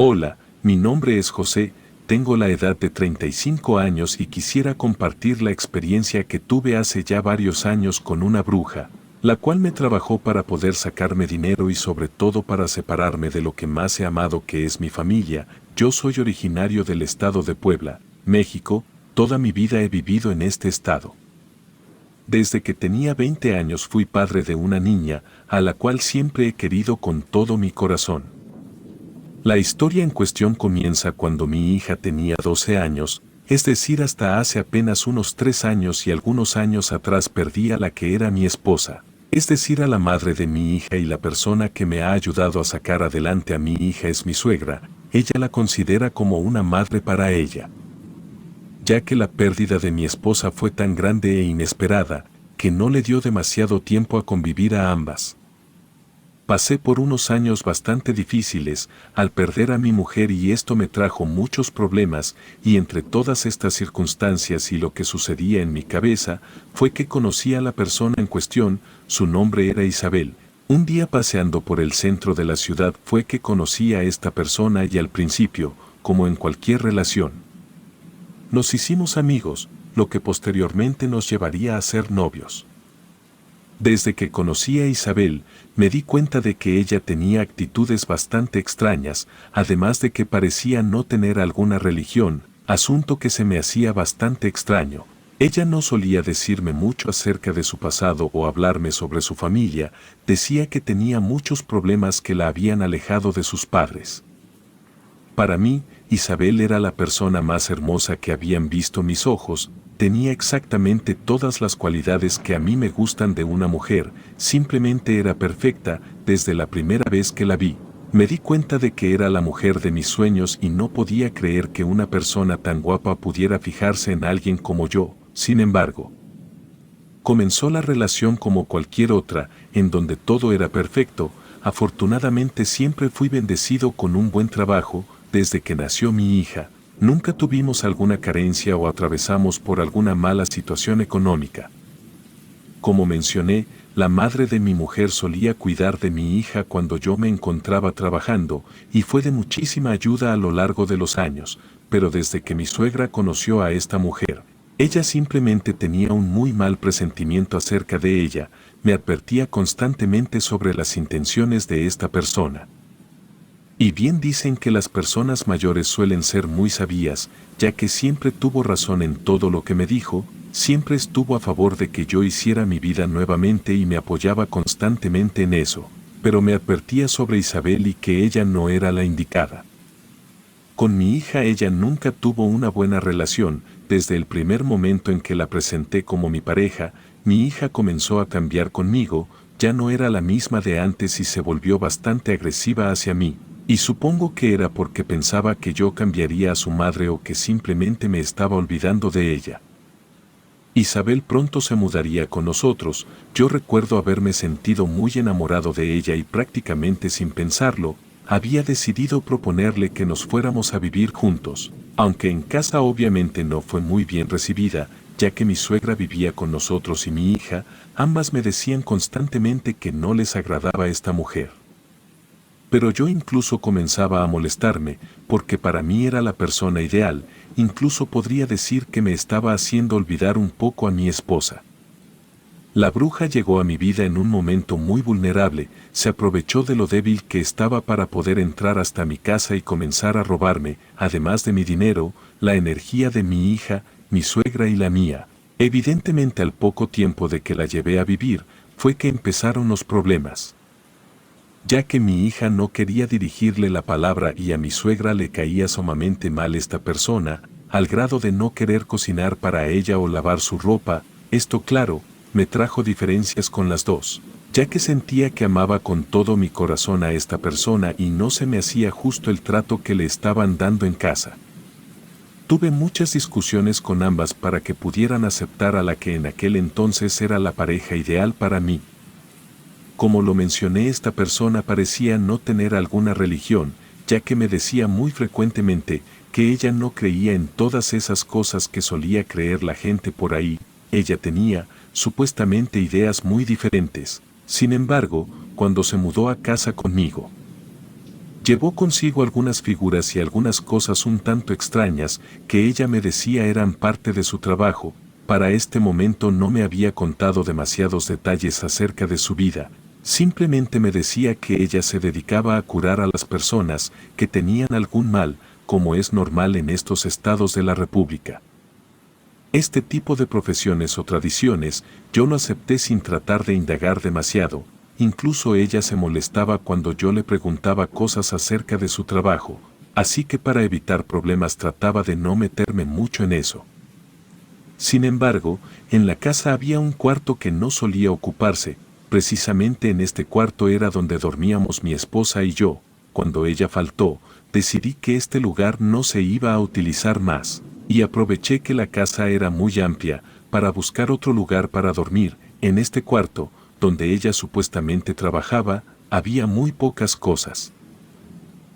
Hola, mi nombre es José, tengo la edad de 35 años y quisiera compartir la experiencia que tuve hace ya varios años con una bruja, la cual me trabajó para poder sacarme dinero y sobre todo para separarme de lo que más he amado, que es mi familia. Yo soy originario del estado de Puebla, México. Toda mi vida he vivido en este estado. Desde que tenía 20 años fui padre de una niña, a la cual siempre he querido con todo mi corazón. La historia en cuestión comienza cuando mi hija tenía 12 años, es decir, hasta hace apenas unos 3 años, y algunos años atrás perdí a la que era mi esposa, es decir, a la madre de mi hija, y la persona que me ha ayudado a sacar adelante a mi hija es mi suegra. Ella la considera como una madre para ella, ya que la pérdida de mi esposa fue tan grande e inesperada, que no le dio demasiado tiempo a convivir a ambas. Pasé por unos años bastante difíciles al perder a mi mujer, y esto me trajo muchos problemas, y entre todas estas circunstancias y lo que sucedía en mi cabeza, fue que conocí a la persona en cuestión. Su nombre era Isabel. Un día paseando por el centro de la ciudad fue que conocí a esta persona, y al principio, como en cualquier relación, nos hicimos amigos, lo que posteriormente nos llevaría a ser novios. Desde que conocí a Isabel, me di cuenta de que ella tenía actitudes bastante extrañas, además de que parecía no tener alguna religión, asunto que se me hacía bastante extraño. Ella no solía decirme mucho acerca de su pasado o hablarme sobre su familia, decía que tenía muchos problemas que la habían alejado de sus padres. Para mí, Isabel era la persona más hermosa que habían visto mis ojos. Tenía exactamente todas las cualidades que a mí me gustan de una mujer, simplemente era perfecta. Desde la primera vez que la vi, me di cuenta de que era la mujer de mis sueños, y no podía creer que una persona tan guapa pudiera fijarse en alguien como yo. Sin embargo, comenzó la relación como cualquier otra, en donde todo era perfecto. Afortunadamente siempre fui bendecido con un buen trabajo. Desde que nació mi hija, nunca tuvimos alguna carencia o atravesamos por alguna mala situación económica. Como mencioné, la madre de mi mujer solía cuidar de mi hija cuando yo me encontraba trabajando, y fue de muchísima ayuda a lo largo de los años, pero desde que mi suegra conoció a esta mujer, ella simplemente tenía un muy mal presentimiento acerca de ella. Me advertía constantemente sobre las intenciones de esta persona. Y bien dicen que las personas mayores suelen ser muy sabias, ya que siempre tuvo razón en todo lo que me dijo. Siempre estuvo a favor de que yo hiciera mi vida nuevamente y me apoyaba constantemente en eso, pero me advertía sobre Isabel y que ella no era la indicada. Con mi hija ella nunca tuvo una buena relación. Desde el primer momento en que la presenté como mi pareja, mi hija comenzó a cambiar conmigo, ya no era la misma de antes y se volvió bastante agresiva hacia mí. Y supongo que era porque pensaba que yo cambiaría a su madre o que simplemente me estaba olvidando de ella. Isabel pronto se mudaría con nosotros. Yo recuerdo haberme sentido muy enamorado de ella y prácticamente sin pensarlo, había decidido proponerle que nos fuéramos a vivir juntos, aunque en casa obviamente no fue muy bien recibida, ya que mi suegra vivía con nosotros y mi hija. Ambas me decían constantemente que no les agradaba esta mujer. Pero yo incluso comenzaba a molestarme, porque para mí era la persona ideal. Incluso podría decir que me estaba haciendo olvidar un poco a mi esposa. La bruja llegó a mi vida en un momento muy vulnerable, se aprovechó de lo débil que estaba para poder entrar hasta mi casa y comenzar a robarme, además de mi dinero, la energía de mi hija, mi suegra y la mía. Evidentemente, al poco tiempo de que la llevé a vivir, fue que empezaron los problemas, ya que mi hija no quería dirigirle la palabra y a mi suegra le caía sumamente mal esta persona, al grado de no querer cocinar para ella o lavar su ropa. Esto, claro, me trajo diferencias con las dos, ya que sentía que amaba con todo mi corazón a esta persona y no se me hacía justo el trato que le estaban dando en casa. Tuve muchas discusiones con ambas para que pudieran aceptar a la que en aquel entonces era la pareja ideal para mí. Como lo mencioné, esta persona parecía no tener alguna religión, ya que me decía muy frecuentemente que ella no creía en todas esas cosas que solía creer la gente por ahí. Ella tenía, supuestamente, ideas muy diferentes. Sin embargo, cuando se mudó a casa conmigo, Llevó consigo algunas figuras y algunas cosas un tanto extrañas que ella me decía eran parte de su trabajo. Para este momento no me había contado demasiados detalles acerca de su vida, simplemente me decía que ella se dedicaba a curar a las personas que tenían algún mal, como es normal en estos estados de la República. Este tipo de profesiones o tradiciones yo lo acepté sin tratar de indagar demasiado. Incluso ella se molestaba cuando yo le preguntaba cosas acerca de su trabajo, así que para evitar problemas trataba de no meterme mucho en eso. Sin embargo, en la casa había un cuarto que no solía ocuparse, precisamente en este cuarto era donde dormíamos mi esposa y yo. Cuando ella faltó, decidí que este lugar no se iba a utilizar más, y aproveché que la casa era muy amplia para buscar otro lugar para dormir. En este cuarto, donde ella supuestamente trabajaba, había muy pocas cosas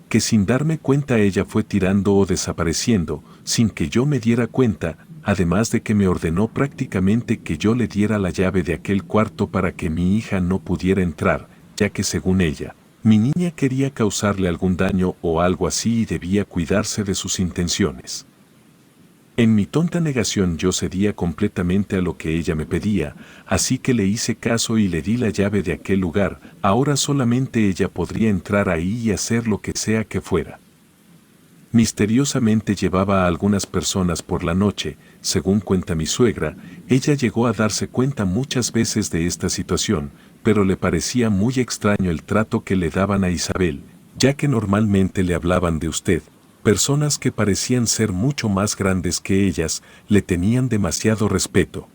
que sin darme cuenta ella fue tirando o desapareciendo, sin que yo me diera cuenta, además de que me ordenó prácticamente que yo le diera la llave de aquel cuarto para que mi hija no pudiera entrar, ya que según ella, mi niña quería causarle algún daño o algo así y debía cuidarse de sus intenciones. En mi tonta negación yo cedía completamente a lo que ella me pedía, así que le hice caso y le di la llave de aquel lugar. Ahora solamente ella podría entrar ahí y hacer lo que sea que fuera. Misteriosamente llevaba a algunas personas por la noche, según cuenta mi suegra. Ella llegó a darse cuenta muchas veces de esta situación, pero le parecía muy extraño el trato que le daban a Isabel, ya que normalmente le hablaban de usted. Personas que parecían ser mucho más grandes que ellas, le tenían demasiado respeto.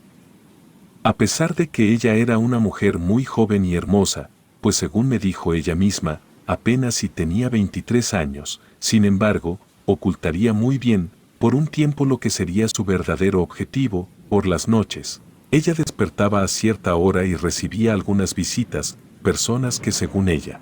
A pesar de que ella era una mujer muy joven y hermosa, pues según me dijo ella misma, apenas si tenía 23 años, sin embargo, ocultaría muy bien, por un tiempo lo que sería su verdadero objetivo. Por las noches, ella despertaba a cierta hora y recibía algunas visitas, personas que según ella,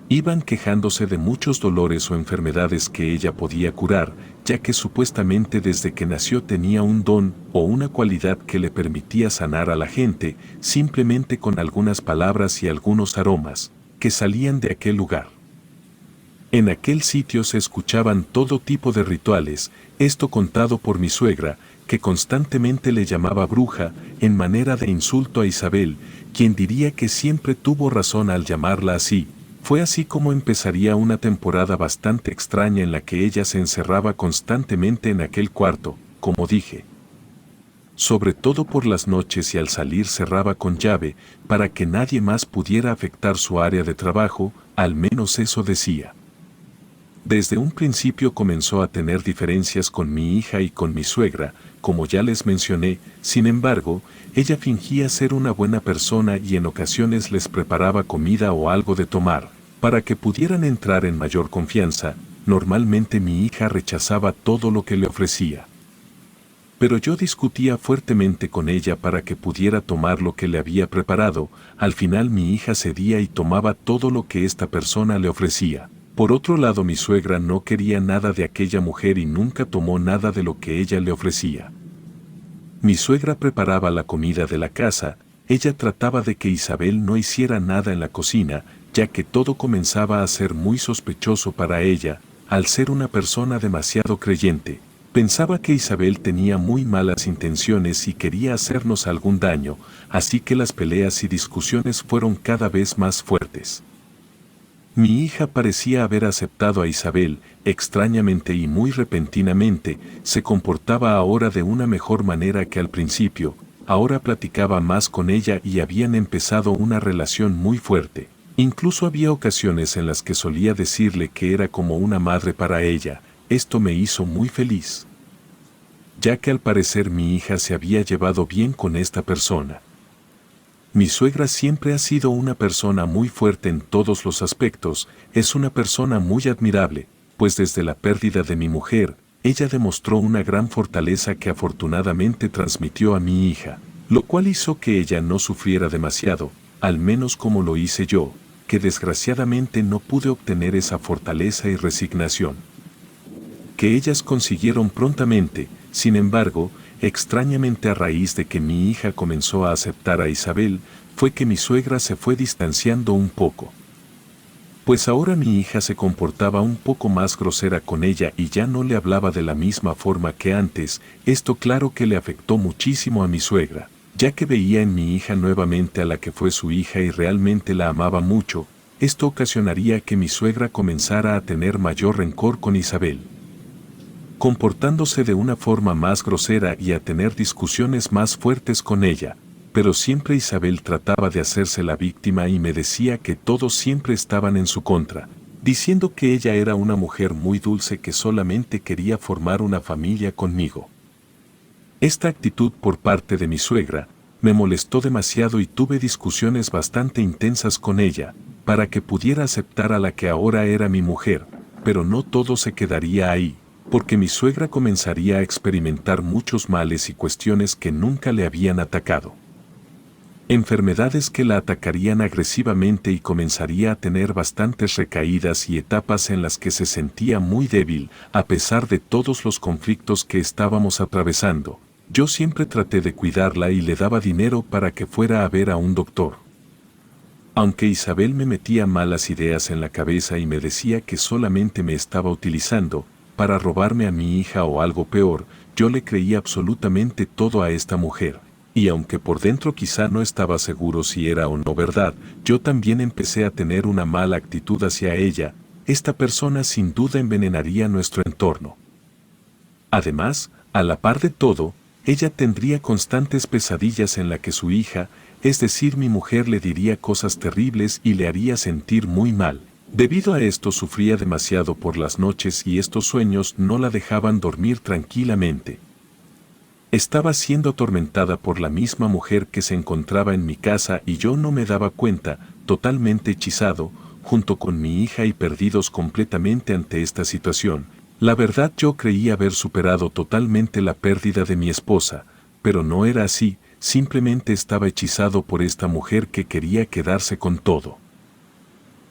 iban quejándose de muchos dolores o enfermedades que ella podía curar, ya que supuestamente desde que nació tenía un don o una cualidad que le permitía sanar a la gente simplemente con algunas palabras y algunos aromas que salían de aquel lugar. En aquel sitio se escuchaban todo tipo de rituales, esto contado por mi suegra, que constantemente le llamaba bruja, en manera de insulto a Isabel, quien diría que siempre tuvo razón al llamarla así. Fue así como empezaría una temporada bastante extraña en la que ella se encerraba constantemente en aquel cuarto, como dije. Sobre todo por las noches y al salir cerraba con llave, para que nadie más pudiera afectar su área de trabajo, al menos eso decía. Desde un principio comenzó a tener diferencias con mi hija y con mi suegra, como ya les mencioné. Sin embargo, ella fingía ser una buena persona y en ocasiones les preparaba comida o algo de tomar, para que pudieran entrar en mayor confianza. Normalmente mi hija rechazaba todo lo que le ofrecía. Pero yo discutía fuertemente con ella para que pudiera tomar lo que le había preparado. Al final mi hija cedía y tomaba todo lo que esta persona le ofrecía. Por otro lado, mi suegra no quería nada de aquella mujer y nunca tomó nada de lo que ella le ofrecía. Mi suegra preparaba la comida de la casa, ella trataba de que Isabel no hiciera nada en la cocina, ya que todo comenzaba a ser muy sospechoso para ella, al ser una persona demasiado creyente. Pensaba que Isabel tenía muy malas intenciones y quería hacernos algún daño, así que las peleas y discusiones fueron cada vez más fuertes. Mi hija parecía haber aceptado a Isabel, extrañamente y muy repentinamente, se comportaba ahora de una mejor manera que al principio, ahora platicaba más con ella y habían empezado una relación muy fuerte. Incluso había ocasiones en las que solía decirle que era como una madre para ella. Esto me hizo muy feliz, ya que al parecer mi hija se había llevado bien con esta persona. Mi suegra siempre ha sido una persona muy fuerte en todos los aspectos, es una persona muy admirable, pues desde la pérdida de mi mujer, ella demostró una gran fortaleza que afortunadamente transmitió a mi hija, lo cual hizo que ella no sufriera demasiado, al menos como lo hice yo, que desgraciadamente no pude obtener esa fortaleza y resignación que ellas consiguieron prontamente. Sin embargo, extrañamente a raíz de que mi hija comenzó a aceptar a Isabel, fue que mi suegra se fue distanciando un poco. pues ahora mi hija se comportaba un poco más grosera con ella y ya no le hablaba de la misma forma que antes. Esto claro que le afectó muchísimo a mi suegra, ya que veía en mi hija nuevamente a la que fue su hija y realmente la amaba mucho. Esto ocasionaría que mi suegra comenzara a tener mayor rencor con Isabel, comportándose de una forma más grosera y a tener discusiones más fuertes con ella. Pero siempre Isabel trataba de hacerse la víctima y me decía que todos siempre estaban en su contra, diciendo que ella era una mujer muy dulce que solamente quería formar una familia conmigo. Esta actitud por parte de mi suegra me molestó demasiado y tuve discusiones bastante intensas con ella, para que pudiera aceptar a la que ahora era mi mujer, pero no todo se quedaría ahí, porque mi suegra comenzaría a experimentar muchos males y cuestiones que nunca le habían atacado. Enfermedades que la atacarían agresivamente y comenzaría a tener bastantes recaídas y etapas en las que se sentía muy débil, a pesar de todos los conflictos que estábamos atravesando. Yo siempre traté de cuidarla y le daba dinero para que fuera a ver a un doctor. Aunque Isabel me metía malas ideas en la cabeza y me decía que solamente me estaba utilizando para robarme a mi hija o algo peor, yo le creía absolutamente todo a esta mujer. Y aunque por dentro quizá no estaba seguro si era o no verdad, yo también empecé a tener una mala actitud hacia ella. Esta persona sin duda envenenaría nuestro entorno. Además, a la par de todo, ella tendría constantes pesadillas en la que su hija, es decir, mi mujer, le diría cosas terribles y le haría sentir muy mal. Debido a esto sufría demasiado por las noches y estos sueños no la dejaban dormir tranquilamente. Estaba siendo atormentada por la misma mujer que se encontraba en mi casa y yo no me daba cuenta, totalmente hechizado, junto con mi hija y perdidos completamente ante esta situación. La verdad, yo creí haber superado totalmente la pérdida de mi esposa, pero no era así, simplemente estaba hechizado por esta mujer que quería quedarse con todo.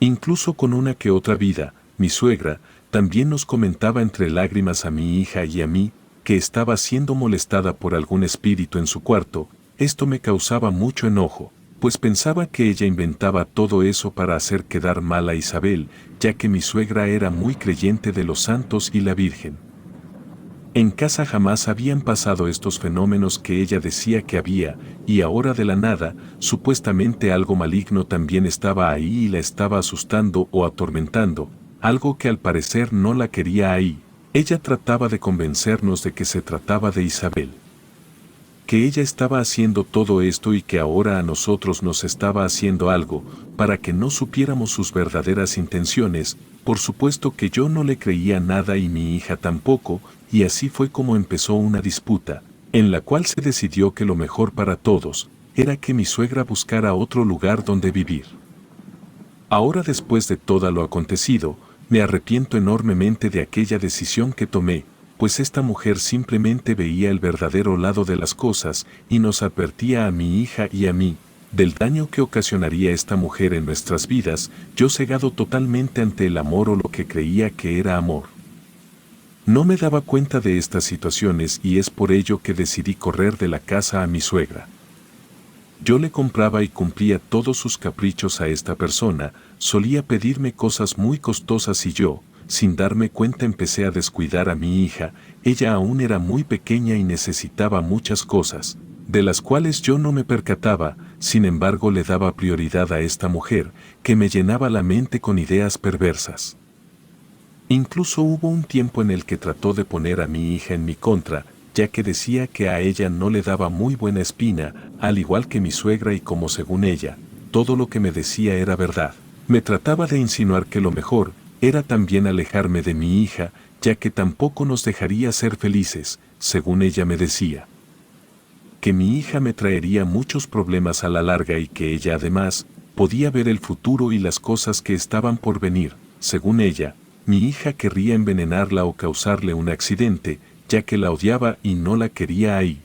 Incluso con una que otra vida, mi suegra también nos comentaba entre lágrimas a mi hija y a mí, que estaba siendo molestada por algún espíritu en su cuarto. Esto me causaba mucho enojo, pues pensaba que ella inventaba todo eso para hacer quedar mal a Isabel, ya que mi suegra era muy creyente de los santos y la Virgen. En casa jamás habían pasado estos fenómenos que ella decía que había, y ahora de la nada, supuestamente algo maligno también estaba ahí y la estaba asustando o atormentando, algo que al parecer no la quería ahí. Ella trataba de convencernos de que se trataba de Isabel, que ella estaba haciendo todo esto y que ahora a nosotros nos estaba haciendo algo, para que no supiéramos sus verdaderas intenciones. Por supuesto que yo no le creía nada y mi hija tampoco, y así fue como empezó una disputa, en la cual se decidió que lo mejor para todos era que mi suegra buscara otro lugar donde vivir. Ahora, después de todo lo acontecido, me arrepiento enormemente de aquella decisión que tomé, pues esta mujer simplemente veía el verdadero lado de las cosas y nos advertía a mi hija y a mí del daño que ocasionaría esta mujer en nuestras vidas, yo cegado totalmente ante el amor o lo que creía que era amor. No me daba cuenta de estas situaciones y es por ello que decidí correr de la casa a mi suegra. Yo le compraba y cumplía todos sus caprichos a esta persona, solía pedirme cosas muy costosas y yo, sin darme cuenta, empecé a descuidar a mi hija. Ella aún era muy pequeña y necesitaba muchas cosas, de las cuales yo no me percataba. Sin embargo, le daba prioridad a esta mujer, que me llenaba la mente con ideas perversas. Incluso hubo un tiempo en el que trató de poner a mi hija en mi contra, ya que decía que a ella no le daba muy buena espina, al igual que mi suegra, y como según ella, todo lo que me decía era verdad. Me trataba de insinuar que lo mejor era también alejarme de mi hija, ya que tampoco nos dejaría ser felices, según ella me decía. Que mi hija me traería muchos problemas a la larga y que ella además podía ver el futuro y las cosas que estaban por venir. Según ella, mi hija querría envenenarla o causarle un accidente, ya que la odiaba y no la quería ahí.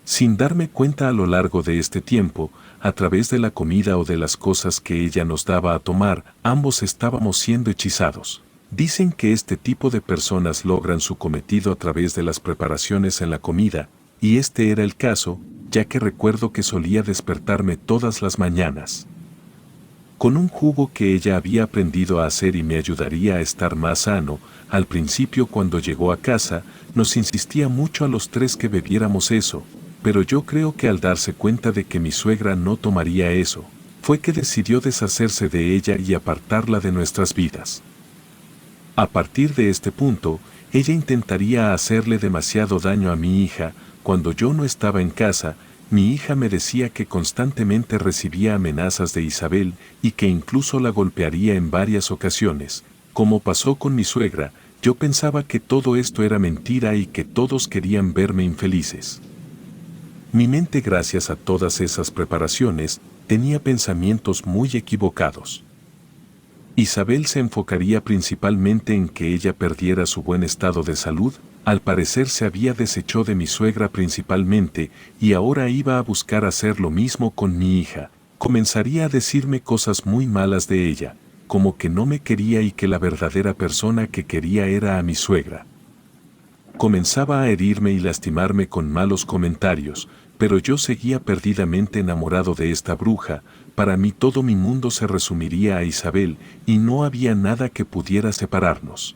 Sin darme cuenta, a lo largo de este tiempo, a través de la comida o de las cosas que ella nos daba a tomar, ambos estábamos siendo hechizados. Dicen que este tipo de personas logran su cometido a través de las preparaciones en la comida, y este era el caso, ya que recuerdo que solía despertarme todas las mañanas con un jugo que ella había aprendido a hacer y me ayudaría a estar más sano. Al principio, cuando llegó a casa, nos insistía mucho a los tres que bebiéramos eso, pero yo creo que al darse cuenta de que mi suegra no tomaría eso, fue que decidió deshacerse de ella y apartarla de nuestras vidas. A partir de este punto, ella intentaría hacerle demasiado daño a mi hija. Cuando yo no estaba en casa, mi hija me decía que constantemente recibía amenazas de Isabel y que incluso la golpearía en varias ocasiones. Como pasó con mi suegra, yo pensaba que todo esto era mentira y que todos querían verme infelices. Mi mente, gracias a todas esas preparaciones, tenía pensamientos muy equivocados. Isabel se enfocaría principalmente en que ella perdiera su buen estado de salud. Al parecer se había deshecho de mi suegra principalmente y ahora iba a buscar hacer lo mismo con mi hija. Comenzaría a decirme cosas muy malas de ella, como que no me quería y que la verdadera persona que quería era a mi suegra. Comenzaba a herirme y lastimarme con malos comentarios, pero yo seguía perdidamente enamorado de esta bruja. Para mí todo mi mundo se resumiría a Isabel y no había nada que pudiera separarnos.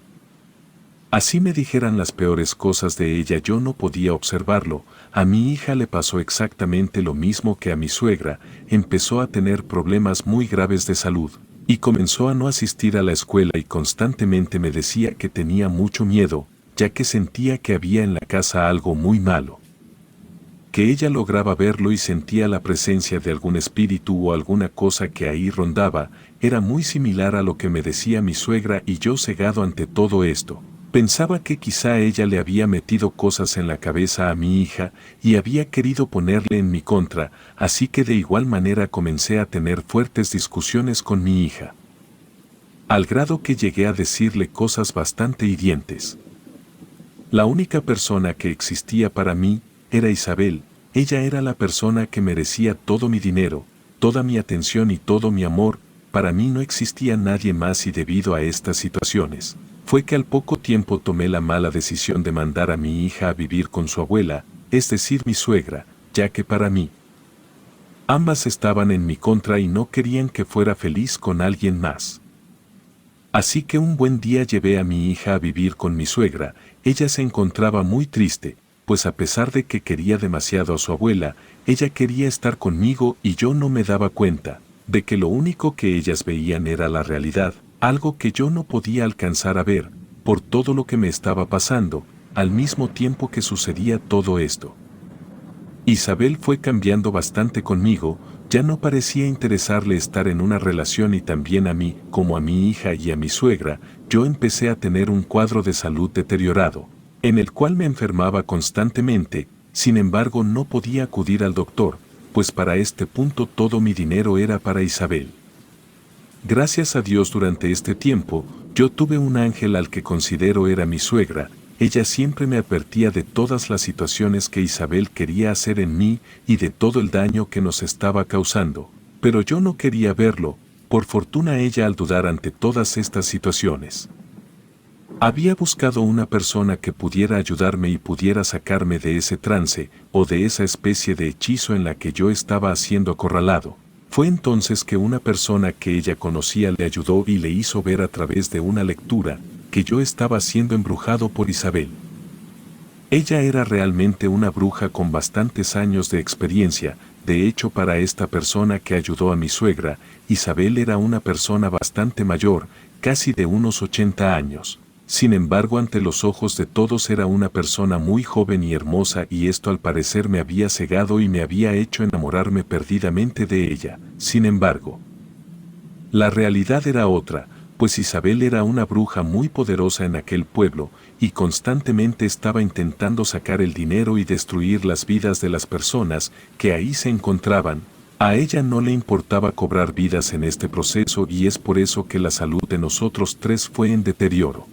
Así me dijeran las peores cosas de ella, yo no podía observarlo. A mi hija le pasó exactamente lo mismo que a mi suegra. Empezó a tener problemas muy graves de salud y comenzó a no asistir a la escuela y constantemente me decía que tenía mucho miedo, ya que sentía que había en la casa algo muy malo. Que ella lograba verlo y sentía la presencia de algún espíritu o alguna cosa que ahí rondaba. Era muy similar a lo que me decía mi suegra y yo, cegado ante todo esto, pensaba que quizá ella le había metido cosas en la cabeza a mi hija y había querido ponerle en mi contra, así que de igual manera comencé a tener fuertes discusiones con mi hija. Al grado que llegué a decirle cosas bastante hirientes. La única persona que existía para mí era Isabel. Ella era la persona que merecía todo mi dinero, toda mi atención y todo mi amor. Para mí no existía nadie más y debido a estas situaciones, fue que al poco tiempo tomé la mala decisión de mandar a mi hija a vivir con su abuela, es decir, mi suegra, ya que para mí, ambas estaban en mi contra y no querían que fuera feliz con alguien más. Así que un buen día llevé a mi hija a vivir con mi suegra. Ella se encontraba muy triste, pues a pesar de que quería demasiado a su abuela, ella quería estar conmigo y yo no me daba cuenta de que lo único que ellas veían era la realidad, algo que yo no podía alcanzar a ver, por todo lo que me estaba pasando, al mismo tiempo que sucedía todo esto. Isabel fue cambiando bastante conmigo, ya no parecía interesarle estar en una relación y también a mí, como a mi hija y a mi suegra. Yo empecé a tener un cuadro de salud deteriorado, en el cual me enfermaba constantemente. Sin embargo no podía acudir al doctor, pues para este punto todo mi dinero era para Isabel. Gracias a Dios durante este tiempo, yo tuve un ángel al que considero era mi suegra. Ella siempre me advertía de todas las situaciones que Isabel quería hacer en mí y de todo el daño que nos estaba causando, pero yo no quería verlo. Por fortuna ella, al dudar ante todas estas situaciones, había buscado una persona que pudiera ayudarme y pudiera sacarme de ese trance o de esa especie de hechizo en la que yo estaba siendo acorralado. Fue entonces que una persona que ella conocía le ayudó y le hizo ver a través de una lectura que yo estaba siendo embrujado por Isabel. Ella era realmente una bruja con bastantes años de experiencia. De hecho, para esta persona que ayudó a mi suegra, Isabel era una persona bastante mayor, casi de unos 80 años. Sin embargo, ante los ojos de todos era una persona muy joven y hermosa, y esto al parecer me había cegado y me había hecho enamorarme perdidamente de ella. Sin embargo, la realidad era otra, pues Isabel era una bruja muy poderosa en aquel pueblo, y constantemente estaba intentando sacar el dinero y destruir las vidas de las personas que ahí se encontraban. A ella no le importaba cobrar vidas en este proceso, y es por eso que la salud de nosotros tres fue en deterioro.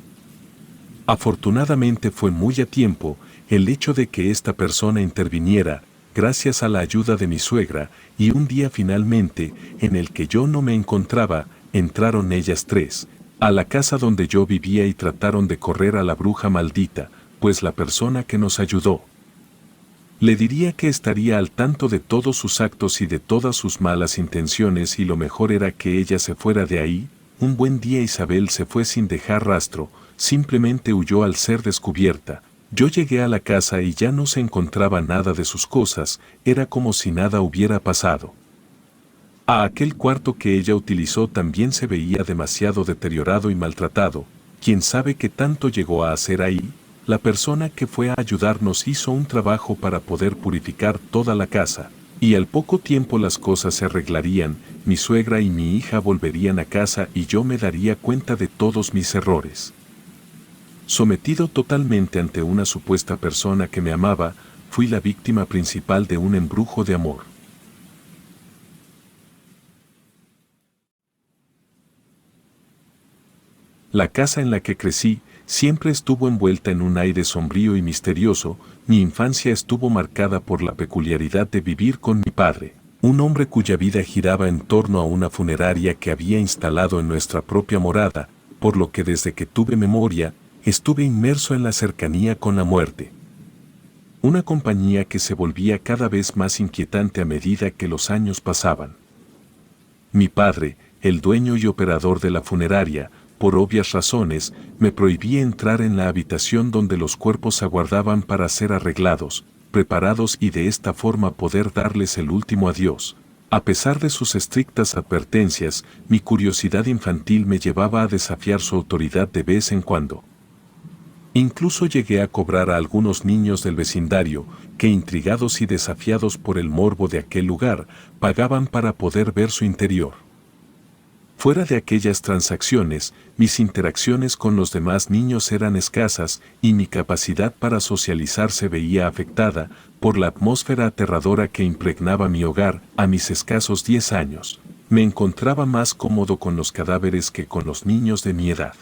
Afortunadamente fue muy a tiempo el hecho de que esta persona interviniera, gracias a la ayuda de mi suegra, y un día finalmente, en el que yo no me encontraba, entraron ellas tres a la casa donde yo vivía y trataron de correr a la bruja maldita, pues la persona que nos ayudó Le diría que estaría al tanto de todos sus actos y de todas sus malas intenciones y lo mejor era que ella se fuera de ahí. Un buen día Isabel se fue sin dejar rastro, simplemente huyó al ser descubierta. Yo llegué a la casa y ya no se encontraba nada de sus cosas, era como si nada hubiera pasado. A aquel cuarto que ella utilizó también se veía demasiado deteriorado y maltratado. ¿Quién sabe qué tanto llegó a hacer ahí? La persona que fue a ayudarnos hizo un trabajo para poder purificar toda la casa, y al poco tiempo las cosas se arreglarían, mi suegra y mi hija volverían a casa y yo me daría cuenta de todos mis errores. Sometido totalmente ante una supuesta persona que me amaba, fui la víctima principal de un embrujo de amor. La casa en la que crecí siempre estuvo envuelta en un aire sombrío y misterioso. Mi infancia estuvo marcada por la peculiaridad de vivir con mi padre, un hombre cuya vida giraba en torno a una funeraria que había instalado en nuestra propia morada, por lo que desde que tuve memoria, estuve inmerso en la cercanía con la muerte. Una compañía que se volvía cada vez más inquietante a medida que los años pasaban. Mi padre, el dueño y operador de la funeraria, por obvias razones, me prohibía entrar en la habitación donde los cuerpos aguardaban para ser arreglados, preparados y de esta forma poder darles el último adiós. A pesar de sus estrictas advertencias, mi curiosidad infantil me llevaba a desafiar su autoridad de vez en cuando. Incluso llegué a cobrar a algunos niños del vecindario, que intrigados y desafiados por el morbo de aquel lugar, pagaban para poder ver su interior. Fuera de aquellas transacciones, mis interacciones con los demás niños eran escasas y mi capacidad para socializar se veía afectada por la atmósfera aterradora que impregnaba mi hogar. A mis escasos 10 años, me encontraba más cómodo con los cadáveres que con los niños de mi edad.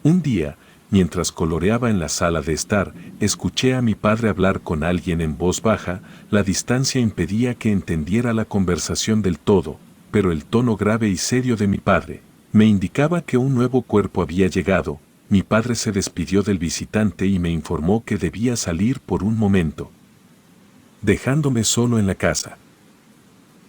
Un día, mientras coloreaba en la sala de estar, escuché a mi padre hablar con alguien en voz baja. La distancia impedía que entendiera la conversación del todo, pero el tono grave y serio de mi padre me indicaba que un nuevo cuerpo había llegado. Mi padre se despidió del visitante y me informó que debía salir por un momento, dejándome solo en la casa.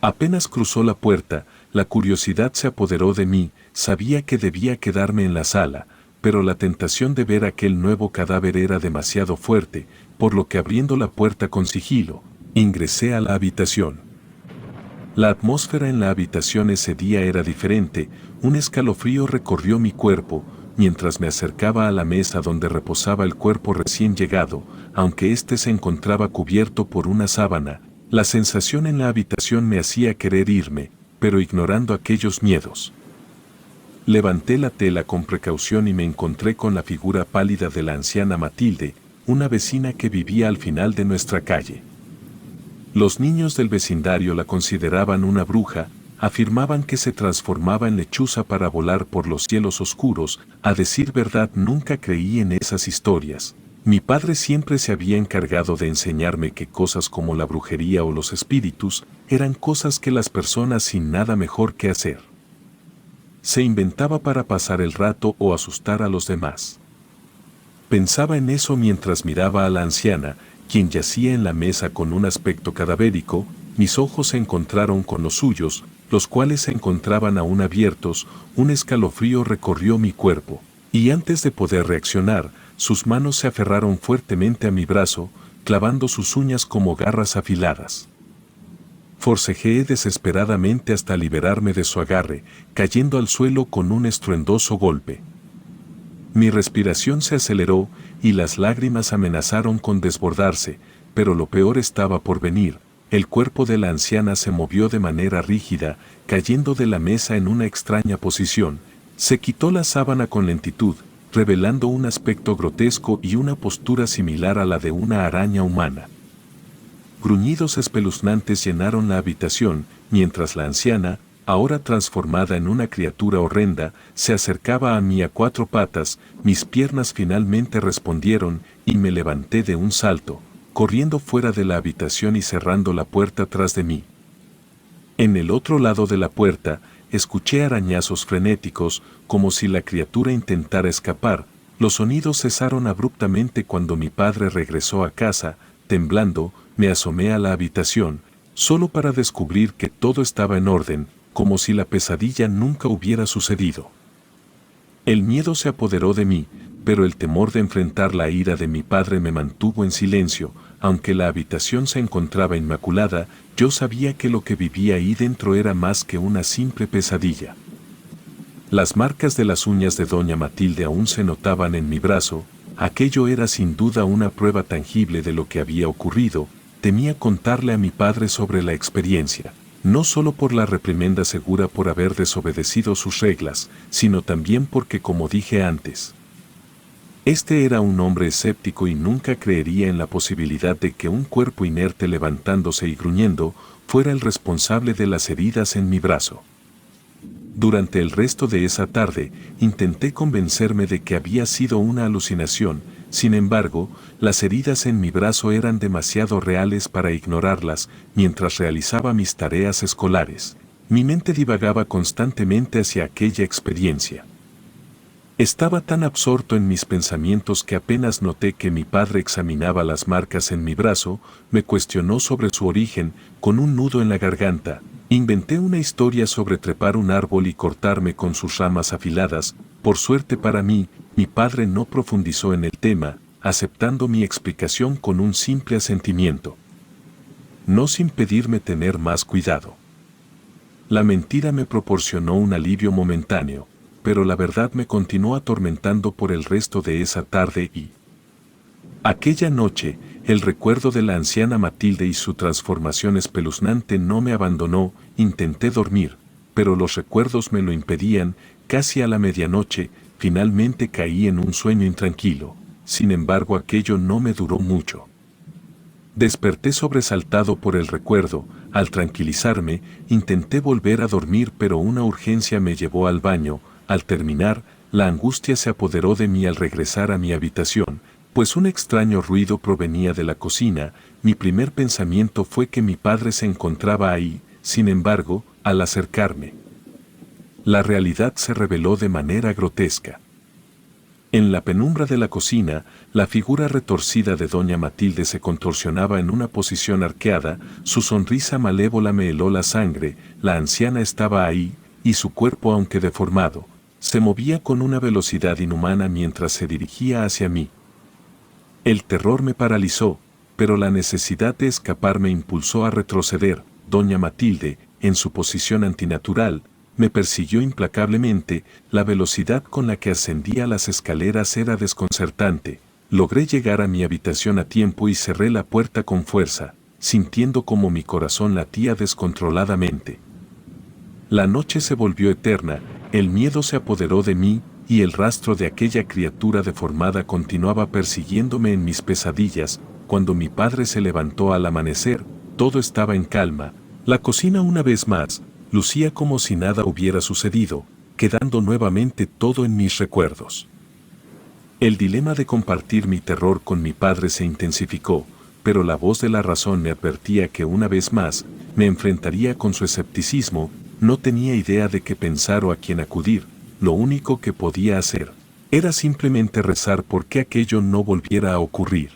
Apenas cruzó la puerta, la curiosidad se apoderó de mí. Sabía que debía quedarme en la sala, pero la tentación de ver aquel nuevo cadáver era demasiado fuerte, por lo que abriendo la puerta con sigilo, ingresé a la habitación. La atmósfera en la habitación ese día era diferente. Un escalofrío recorrió mi cuerpo mientras me acercaba a la mesa donde reposaba el cuerpo recién llegado, aunque éste se encontraba cubierto por una sábana. La sensación en la habitación me hacía querer irme, pero ignorando aquellos miedos. Levanté la tela con precaución y me encontré con la figura pálida de la anciana Matilde, una vecina que vivía al final de nuestra calle. Los niños del vecindario la consideraban una bruja, afirmaban que se transformaba en lechuza para volar por los cielos oscuros. A decir verdad, nunca creí en esas historias. Mi padre siempre se había encargado de enseñarme que cosas como la brujería o los espíritus eran cosas que las personas sin nada mejor que hacer se inventaba para pasar el rato o asustar a los demás. Pensaba en eso mientras miraba a la anciana, quien yacía en la mesa con un aspecto cadavérico. Mis ojos se encontraron con los suyos, los cuales se encontraban aún abiertos. Un escalofrío recorrió mi cuerpo, y antes de poder reaccionar, sus manos se aferraron fuertemente a mi brazo, clavando sus uñas como garras afiladas. Forcejeé desesperadamente hasta liberarme de su agarre, cayendo al suelo con un estruendoso golpe. Mi respiración se aceleró y las lágrimas amenazaron con desbordarse, pero lo peor estaba por venir. El cuerpo de la anciana se movió de manera rígida, cayendo de la mesa en una extraña posición. Se quitó la sábana con lentitud, revelando un aspecto grotesco y una postura similar a la de una araña humana. Gruñidos espeluznantes llenaron la habitación, mientras la anciana, ahora transformada en una criatura horrenda, se acercaba a mí a 4 patas. Mis piernas finalmente respondieron y me levanté de un salto, corriendo fuera de la habitación y cerrando la puerta tras de mí. En el otro lado de la puerta, escuché arañazos frenéticos, como si la criatura intentara escapar. Los sonidos cesaron abruptamente cuando mi padre regresó a casa, Temblando, me asomé a la habitación, solo para descubrir que todo estaba en orden, como si la pesadilla nunca hubiera sucedido. El miedo se apoderó de mí, pero el temor de enfrentar la ira de mi padre me mantuvo en silencio. Aunque la habitación se encontraba inmaculada, yo sabía que lo que vivía ahí dentro era más que una simple pesadilla. Las marcas de las uñas de doña Matilde aún se notaban en mi brazo. Aquello era sin duda una prueba tangible de lo que había ocurrido. Temía contarle a mi padre sobre la experiencia, no solo por la reprimenda segura por haber desobedecido sus reglas, sino también porque, como dije antes, este era un hombre escéptico y nunca creería en la posibilidad de que un cuerpo inerte levantándose y gruñendo fuera el responsable de las heridas en mi brazo. Durante el resto de esa tarde, intenté convencerme de que había sido una alucinación. Sin embargo, las heridas en mi brazo eran demasiado reales para ignorarlas. Mientras realizaba mis tareas escolares, mi mente divagaba constantemente hacia aquella experiencia. Estaba tan absorto en mis pensamientos que apenas noté que mi padre examinaba las marcas en mi brazo. Me cuestionó sobre su origen, con un nudo en la garganta. Inventé una historia sobre trepar un árbol y cortarme con sus ramas afiladas. Por suerte para mí, mi padre no profundizó en el tema, aceptando mi explicación con un simple asentimiento, no sin pedirme tener más cuidado. La mentira me proporcionó un alivio momentáneo, pero la verdad me continuó atormentando por el resto de esa tarde y aquella noche. El recuerdo de la anciana Matilde y su transformación espeluznante no me abandonó. Intenté dormir, pero los recuerdos me lo impedían. Casi a la medianoche, finalmente caí en un sueño intranquilo. Sin embargo, aquello no me duró mucho. Desperté sobresaltado por el recuerdo. Al tranquilizarme, intenté volver a dormir, pero una urgencia me llevó al baño. Al terminar, la angustia se apoderó de mí al regresar a mi habitación, pues un extraño ruido provenía de la cocina. Mi primer pensamiento fue que mi padre se encontraba ahí. Sin embargo, al acercarme, la realidad se reveló de manera grotesca. En la penumbra de la cocina, la figura retorcida de doña Matilde se contorsionaba en una posición arqueada. Su sonrisa malévola me heló la sangre. La anciana estaba ahí, y su cuerpo, aunque deformado, se movía con una velocidad inhumana mientras se dirigía hacia mí. El terror me paralizó, pero la necesidad de escapar me impulsó a retroceder. Doña Matilde, en su posición antinatural, me persiguió implacablemente. La velocidad con la que ascendía las escaleras era desconcertante. Logré llegar a mi habitación a tiempo y cerré la puerta con fuerza, sintiendo como mi corazón latía descontroladamente. La noche se volvió eterna, el miedo se apoderó de mí, y el rastro de aquella criatura deformada continuaba persiguiéndome en mis pesadillas. Cuando mi padre se levantó al amanecer, todo estaba en calma. La cocina, una vez más, lucía como si nada hubiera sucedido, quedando nuevamente todo en mis recuerdos. El dilema de compartir mi terror con mi padre se intensificó, pero la voz de la razón me advertía que una vez más me enfrentaría con su escepticismo. No tenía idea de qué pensar o a quién acudir. Lo único que podía hacer era simplemente rezar porque aquello no volviera a ocurrir.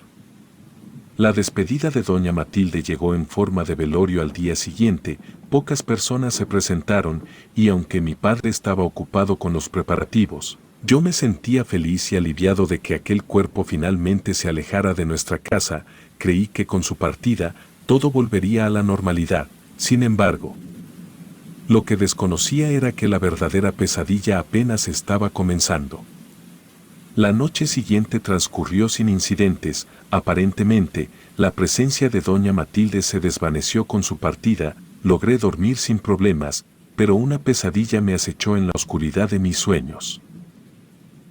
La despedida de doña Matilde llegó en forma de velorio al día siguiente. Pocas personas se presentaron, y aunque mi padre estaba ocupado con los preparativos, yo me sentía feliz y aliviado de que aquel cuerpo finalmente se alejara de nuestra casa. Creí que con su partida todo volvería a la normalidad. Sin embargo, lo que desconocía era que la verdadera pesadilla apenas estaba comenzando. La noche siguiente transcurrió sin incidentes. Aparentemente, la presencia de doña Matilde se desvaneció con su partida. Logré dormir sin problemas, pero una pesadilla me acechó en la oscuridad de mis sueños.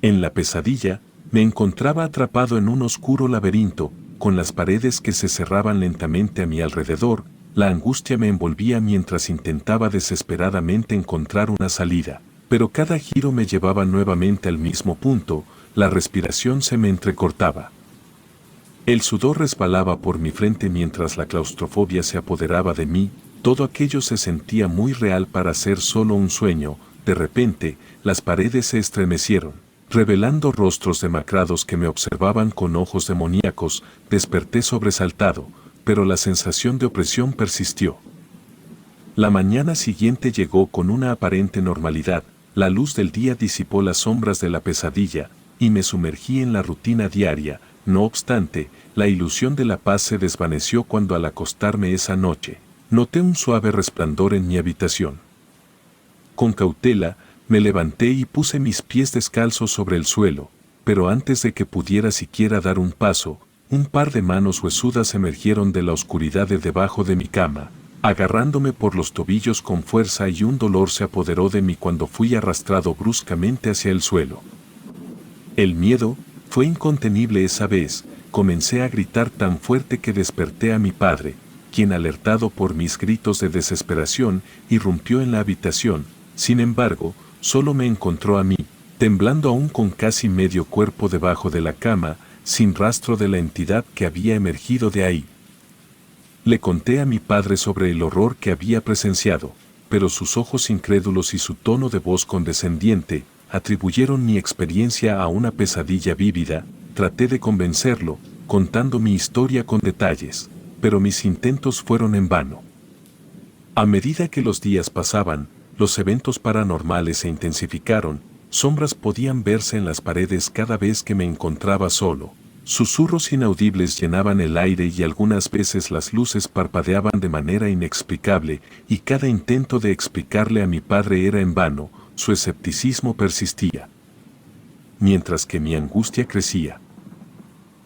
En la pesadilla, me encontraba atrapado en un oscuro laberinto, con las paredes que se cerraban lentamente a mi alrededor. La angustia me envolvía mientras intentaba desesperadamente encontrar una salida, pero cada giro me llevaba nuevamente al mismo punto. La respiración se me entrecortaba. El sudor resbalaba por mi frente mientras la claustrofobia se apoderaba de mí. Todo aquello se sentía muy real para ser solo un sueño. De repente, las paredes se estremecieron, revelando rostros demacrados que me observaban con ojos demoníacos. Desperté sobresaltado, pero la sensación de opresión persistió. La mañana siguiente llegó con una aparente normalidad, la luz del día disipó las sombras de la pesadilla, y me sumergí en la rutina diaria. No obstante, la ilusión de la paz se desvaneció cuando al acostarme esa noche, noté un suave resplandor en mi habitación. Con cautela, me levanté y puse mis pies descalzos sobre el suelo, pero antes de que pudiera siquiera dar un paso, un par de manos huesudas emergieron de la oscuridad de debajo de mi cama, agarrándome por los tobillos con fuerza, y un dolor se apoderó de mí cuando fui arrastrado bruscamente hacia el suelo. El miedo fue incontenible esa vez. Comencé a gritar tan fuerte que desperté a mi padre, quien, alertado por mis gritos de desesperación, irrumpió en la habitación. Sin embargo, solo me encontró a mí, temblando aún con casi medio cuerpo debajo de la cama, sin rastro de la entidad que había emergido de ahí. Le conté a mi padre sobre el horror que había presenciado, pero sus ojos incrédulos y su tono de voz condescendiente atribuyeron mi experiencia a una pesadilla vívida. Traté de convencerlo, contando mi historia con detalles, pero mis intentos fueron en vano. A medida que los días pasaban, los eventos paranormales se intensificaron. Sombras podían verse en las paredes cada vez que me encontraba solo. Susurros inaudibles llenaban el aire y algunas veces las luces parpadeaban de manera inexplicable, y cada intento de explicarle a mi padre era en vano. Su escepticismo persistía, mientras que mi angustia crecía.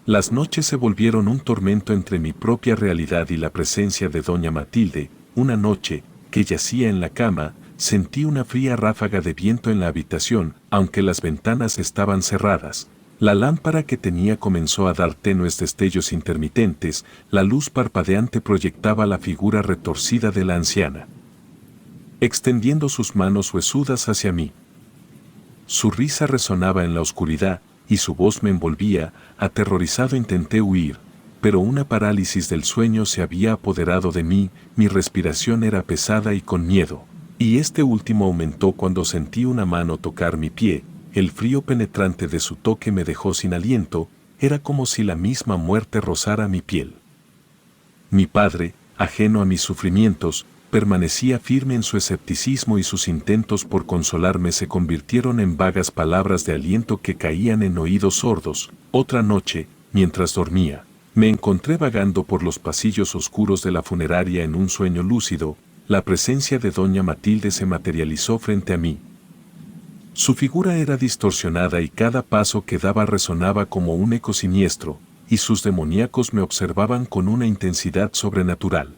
Las noches se volvieron un tormento entre mi propia realidad y la presencia de doña Matilde. Una noche, que yacía en la cama, sentí una fría ráfaga de viento en la habitación, aunque las ventanas estaban cerradas. La lámpara que tenía comenzó a dar tenues destellos intermitentes. La luz parpadeante proyectaba la figura retorcida de la anciana, extendiendo sus manos huesudas hacia mí. Su risa resonaba en la oscuridad, y su voz me envolvía. Aterrorizado intenté huir, pero una parálisis del sueño se había apoderado de mí. Mi respiración era pesada y con miedo, y este último aumentó cuando sentí una mano tocar mi pie. El frío penetrante de su toque me dejó sin aliento. Era como si la misma muerte rozara mi piel. Mi padre, ajeno a mis sufrimientos, permanecía firme en su escepticismo, y sus intentos por consolarme se convirtieron en vagas palabras de aliento que caían en oídos sordos. Otra noche, mientras dormía, me encontré vagando por los pasillos oscuros de la funeraria en un sueño lúcido. La presencia de doña Matilde se materializó frente a mí. Su figura era distorsionada y cada paso que daba resonaba como un eco siniestro, y sus demoníacos me observaban con una intensidad sobrenatural.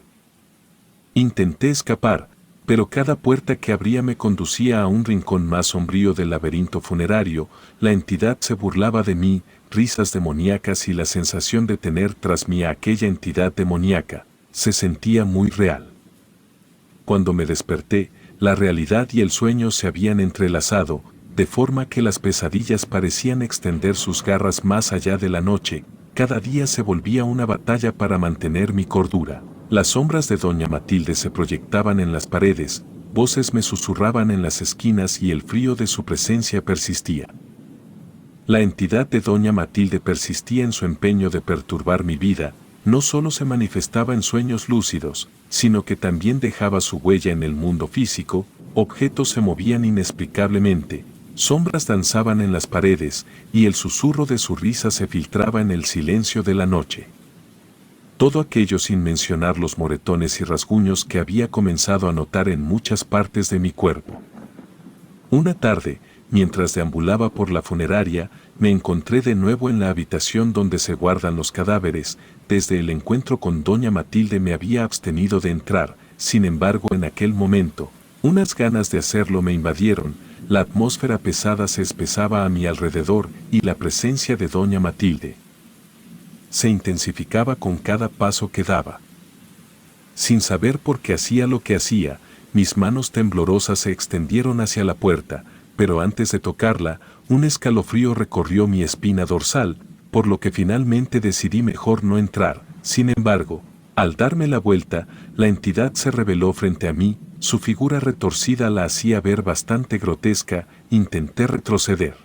Intenté escapar, pero cada puerta que abría me conducía a un rincón más sombrío del laberinto funerario. La entidad se burlaba de mí, risas demoníacas y la sensación de tener tras mí a aquella entidad demoníaca se sentía muy real. Cuando me desperté, la realidad y el sueño se habían entrelazado, de forma que las pesadillas parecían extender sus garras más allá de la noche. Cada día se volvía una batalla para mantener mi cordura. Las sombras de doña Matilde se proyectaban en las paredes, voces me susurraban en las esquinas y el frío de su presencia persistía. La entidad de doña Matilde persistía en su empeño de perturbar mi vida. No solo se manifestaba en sueños lúcidos, sino que también dejaba su huella en el mundo físico. Objetos se movían inexplicablemente, sombras danzaban en las paredes, y el susurro de su risa se filtraba en el silencio de la noche. Todo aquello sin mencionar los moretones y rasguños que había comenzado a notar en muchas partes de mi cuerpo. Una tarde, mientras deambulaba por la funeraria, me encontré de nuevo en la habitación donde se guardan los cadáveres. Desde el encuentro con doña Matilde me había abstenido de entrar. Sin embargo, en aquel momento, unas ganas de hacerlo me invadieron. La atmósfera pesada se espesaba a mi alrededor, y la presencia de doña Matilde se intensificaba con cada paso que daba. Sin saber por qué hacía lo que hacía, mis manos temblorosas se extendieron hacia la puerta, pero antes de tocarla, un escalofrío recorrió mi espina dorsal, por lo que finalmente decidí mejor no entrar. Sin embargo, al darme la vuelta, la entidad se reveló frente a mí. Su figura retorcida la hacía ver bastante grotesca. Intenté retroceder,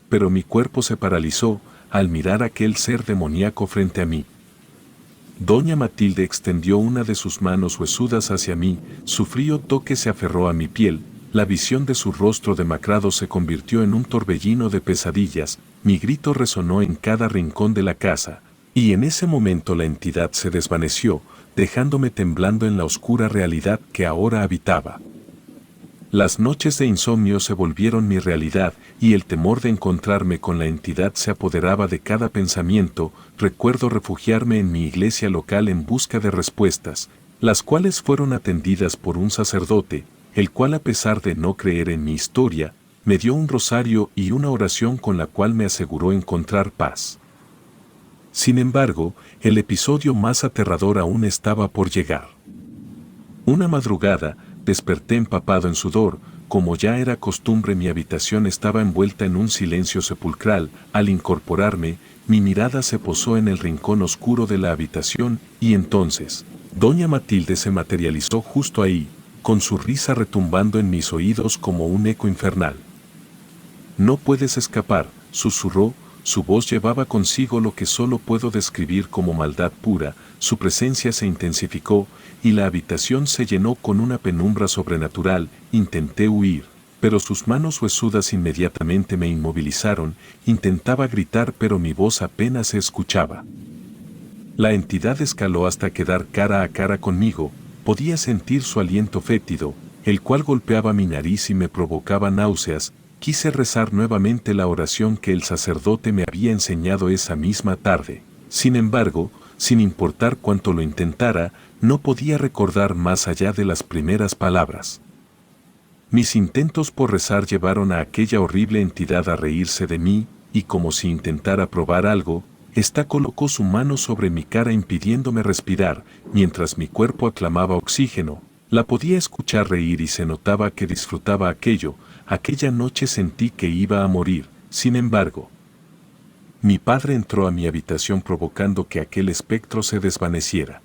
pero mi cuerpo se paralizó al mirar aquel ser demoníaco frente a mí. Doña Matilde extendió una de sus manos huesudas hacia mí, su frío toque se aferró a mi piel, la visión de su rostro demacrado se convirtió en un torbellino de pesadillas, mi grito resonó en cada rincón de la casa, y en ese momento la entidad se desvaneció, dejándome temblando en la oscura realidad que ahora habitaba. Las noches de insomnio se volvieron mi realidad y el temor de encontrarme con la entidad se apoderaba de cada pensamiento. Recuerdo refugiarme en mi iglesia local en busca de respuestas, las cuales fueron atendidas por un sacerdote, el cual a pesar de no creer en mi historia, me dio un rosario y una oración con la cual me aseguró encontrar paz. Sin embargo, el episodio más aterrador aún estaba por llegar. Una madrugada, desperté empapado en sudor, como ya era costumbre mi habitación estaba envuelta en un silencio sepulcral. Al incorporarme, mi mirada se posó en el rincón oscuro de la habitación y entonces, doña Matilde se materializó justo ahí, con su risa retumbando en mis oídos como un eco infernal. «No puedes escapar», susurró, su voz llevaba consigo lo que solo puedo describir como maldad pura, su presencia se intensificó, y la habitación se llenó con una penumbra sobrenatural. Intenté huir, pero sus manos huesudas inmediatamente me inmovilizaron, intentaba gritar pero mi voz apenas se escuchaba. La entidad escaló hasta quedar cara a cara conmigo, podía sentir su aliento fétido, el cual golpeaba mi nariz y me provocaba náuseas. Quise rezar nuevamente la oración que el sacerdote me había enseñado esa misma tarde. Sin embargo, sin importar cuánto lo intentara, no podía recordar más allá de las primeras palabras. Mis intentos por rezar llevaron a aquella horrible entidad a reírse de mí, y como si intentara probar algo, ésta colocó su mano sobre mi cara impidiéndome respirar, mientras mi cuerpo aclamaba oxígeno. La podía escuchar reír y se notaba que disfrutaba aquello. Aquella noche sentí que iba a morir. Sin embargo, mi padre entró a mi habitación provocando que aquel espectro se desvaneciera.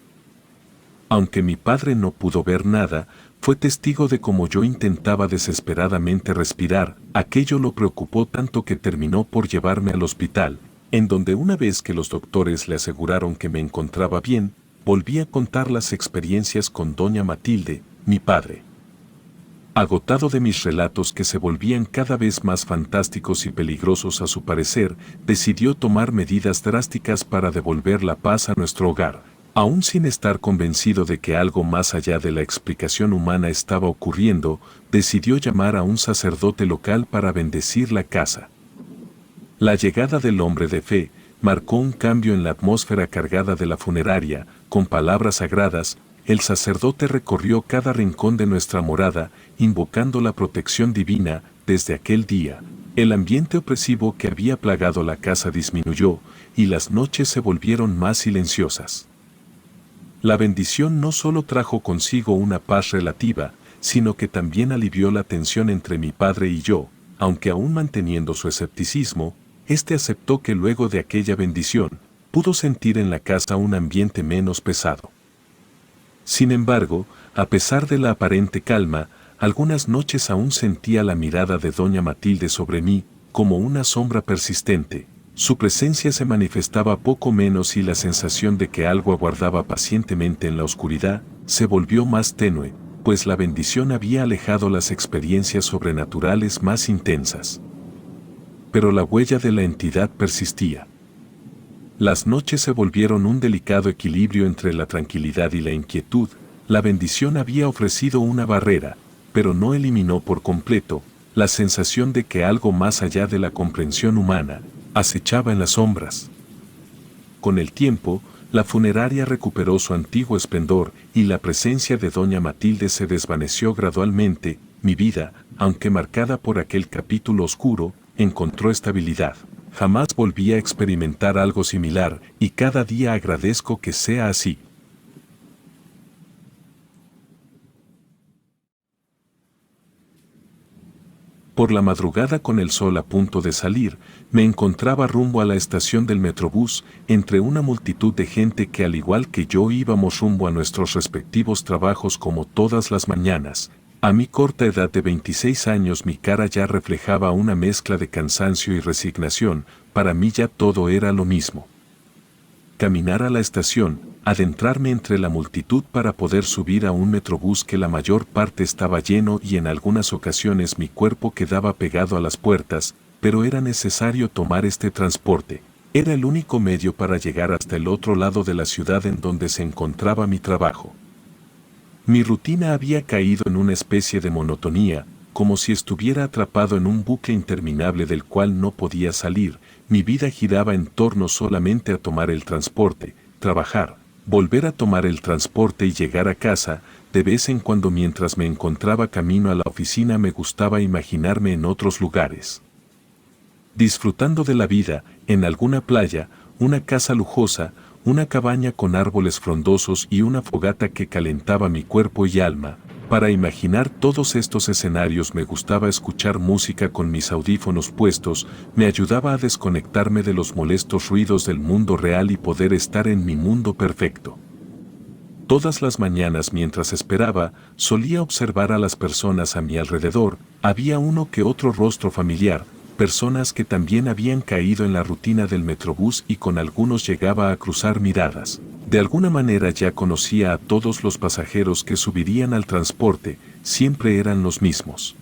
Aunque mi padre no pudo ver nada, fue testigo de cómo yo intentaba desesperadamente respirar. Aquello lo preocupó tanto que terminó por llevarme al hospital, en donde una vez que los doctores le aseguraron que me encontraba bien, volví a contar las experiencias con doña Matilde, mi padre. Agotado de mis relatos que se volvían cada vez más fantásticos y peligrosos a su parecer, decidió tomar medidas drásticas para devolver la paz a nuestro hogar. Aún sin estar convencido de que algo más allá de la explicación humana estaba ocurriendo, decidió llamar a un sacerdote local para bendecir la casa. La llegada del hombre de fe marcó un cambio en la atmósfera cargada de la funeraria. Con palabras sagradas, el sacerdote recorrió cada rincón de nuestra morada, invocando la protección divina. Desde aquel día, el ambiente opresivo que había plagado la casa disminuyó, y las noches se volvieron más silenciosas. La bendición no solo trajo consigo una paz relativa, sino que también alivió la tensión entre mi padre y yo, aunque aún manteniendo su escepticismo, este aceptó que luego de aquella bendición, pudo sentir en la casa un ambiente menos pesado. Sin embargo, a pesar de la aparente calma, algunas noches aún sentía la mirada de doña Matilde sobre mí, como una sombra persistente. Su presencia se manifestaba poco menos y la sensación de que algo aguardaba pacientemente en la oscuridad se volvió más tenue, pues la bendición había alejado las experiencias sobrenaturales más intensas. Pero la huella de la entidad persistía. Las noches se volvieron un delicado equilibrio entre la tranquilidad y la inquietud. La bendición había ofrecido una barrera, pero no eliminó por completo la sensación de que algo más allá de la comprensión humana acechaba en las sombras. Con el tiempo, la funeraria recuperó su antiguo esplendor y la presencia de doña Matilde se desvaneció gradualmente. Mi vida, aunque marcada por aquel capítulo oscuro, encontró estabilidad. Jamás volví a experimentar algo similar y cada día agradezco que sea así. Por la madrugada, con el sol a punto de salir, me encontraba rumbo a la estación del Metrobús, entre una multitud de gente que al igual que yo íbamos rumbo a nuestros respectivos trabajos como todas las mañanas. A mi corta edad de 26 años mi cara ya reflejaba una mezcla de cansancio y resignación, para mí ya todo era lo mismo. Caminar a la estación, adentrarme entre la multitud para poder subir a un metrobús que la mayor parte estaba lleno y en algunas ocasiones mi cuerpo quedaba pegado a las puertas, pero era necesario tomar este transporte. Era el único medio para llegar hasta el otro lado de la ciudad en donde se encontraba mi trabajo. Mi rutina había caído en una especie de monotonía, como si estuviera atrapado en un bucle interminable del cual no podía salir. Mi vida giraba en torno solamente a tomar el transporte, trabajar, volver a tomar el transporte y llegar a casa. De vez en cuando mientras me encontraba camino a la oficina me gustaba imaginarme en otros lugares, disfrutando de la vida, en alguna playa, una casa lujosa, una cabaña con árboles frondosos y una fogata que calentaba mi cuerpo y alma. Para imaginar todos estos escenarios me gustaba escuchar música con mis audífonos puestos, me ayudaba a desconectarme de los molestos ruidos del mundo real y poder estar en mi mundo perfecto. Todas las mañanas mientras esperaba, solía observar a las personas a mi alrededor. Había uno que otro rostro familiar, personas que también habían caído en la rutina del metrobús y con algunos llegaba a cruzar miradas. De alguna manera ya conocía a todos los pasajeros que subirían al transporte, siempre eran los mismos.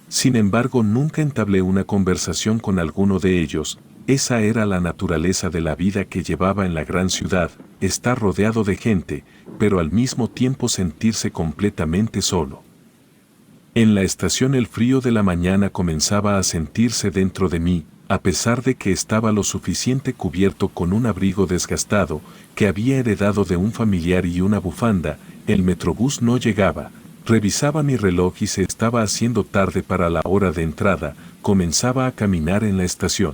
Sin embargo, nunca entablé una conversación con alguno de ellos. Esa era la naturaleza de la vida que llevaba en la gran ciudad, estar rodeado de gente, pero al mismo tiempo sentirse completamente solo. En la estación el frío de la mañana comenzaba a sentirse dentro de mí, a pesar de que estaba lo suficiente cubierto con un abrigo desgastado que había heredado de un familiar y una bufanda. El metrobús no llegaba. Revisaba mi reloj y se estaba haciendo tarde para la hora de entrada. Comenzaba a caminar en la estación,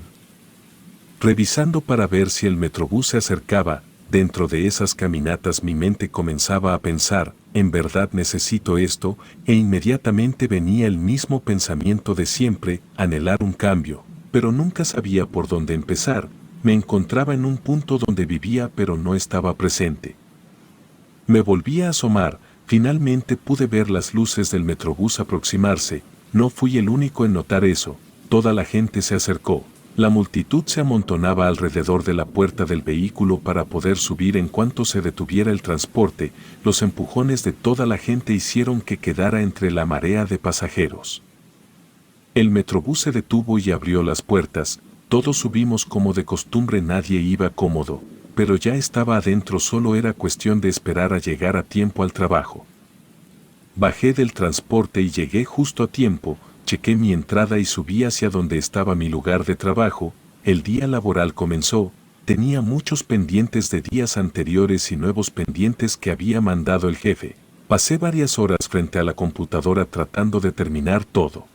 revisando para ver si el metrobús se acercaba. Dentro de esas caminatas mi mente comenzaba a pensar, ¿en verdad necesito esto? E inmediatamente venía el mismo pensamiento de siempre, anhelar un cambio, pero nunca sabía por dónde empezar. Me encontraba en un punto donde vivía pero no estaba presente. Me volví a asomar, finalmente pude ver las luces del metrobús aproximarse. No fui el único en notar eso, toda la gente se acercó. La multitud se amontonaba alrededor de la puerta del vehículo para poder subir en cuanto se detuviera el transporte. Los empujones de toda la gente hicieron que quedara entre la marea de pasajeros. El metrobús se detuvo y abrió las puertas. Todos subimos como de costumbre, nadie iba cómodo, pero ya estaba adentro, solo era cuestión de esperar a llegar a tiempo al trabajo. Bajé del transporte y llegué justo a tiempo. Chequé mi entrada y subí hacia donde estaba mi lugar de trabajo. El día laboral comenzó. Tenía muchos pendientes de días anteriores y nuevos pendientes que había mandado el jefe. Pasé varias horas frente a la computadora tratando de terminar todo.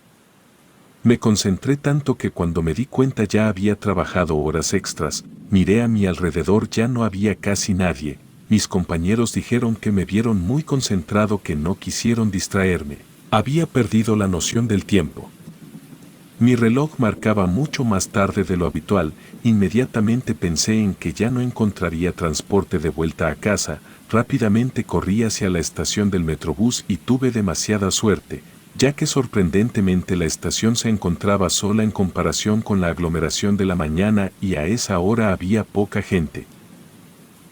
Me concentré tanto que cuando me di cuenta ya había trabajado horas extras. Miré a mi alrededor, ya no había casi nadie. Mis compañeros dijeron que me vieron muy concentrado, que no quisieron distraerme. Había perdido la noción del tiempo. Mi reloj marcaba mucho más tarde de lo habitual. Inmediatamente pensé en que ya no encontraría transporte de vuelta a casa. Rápidamente corrí hacia la estación del metrobús y tuve demasiada suerte, ya que sorprendentemente la estación se encontraba sola en comparación con la aglomeración de la mañana y a esa hora había poca gente.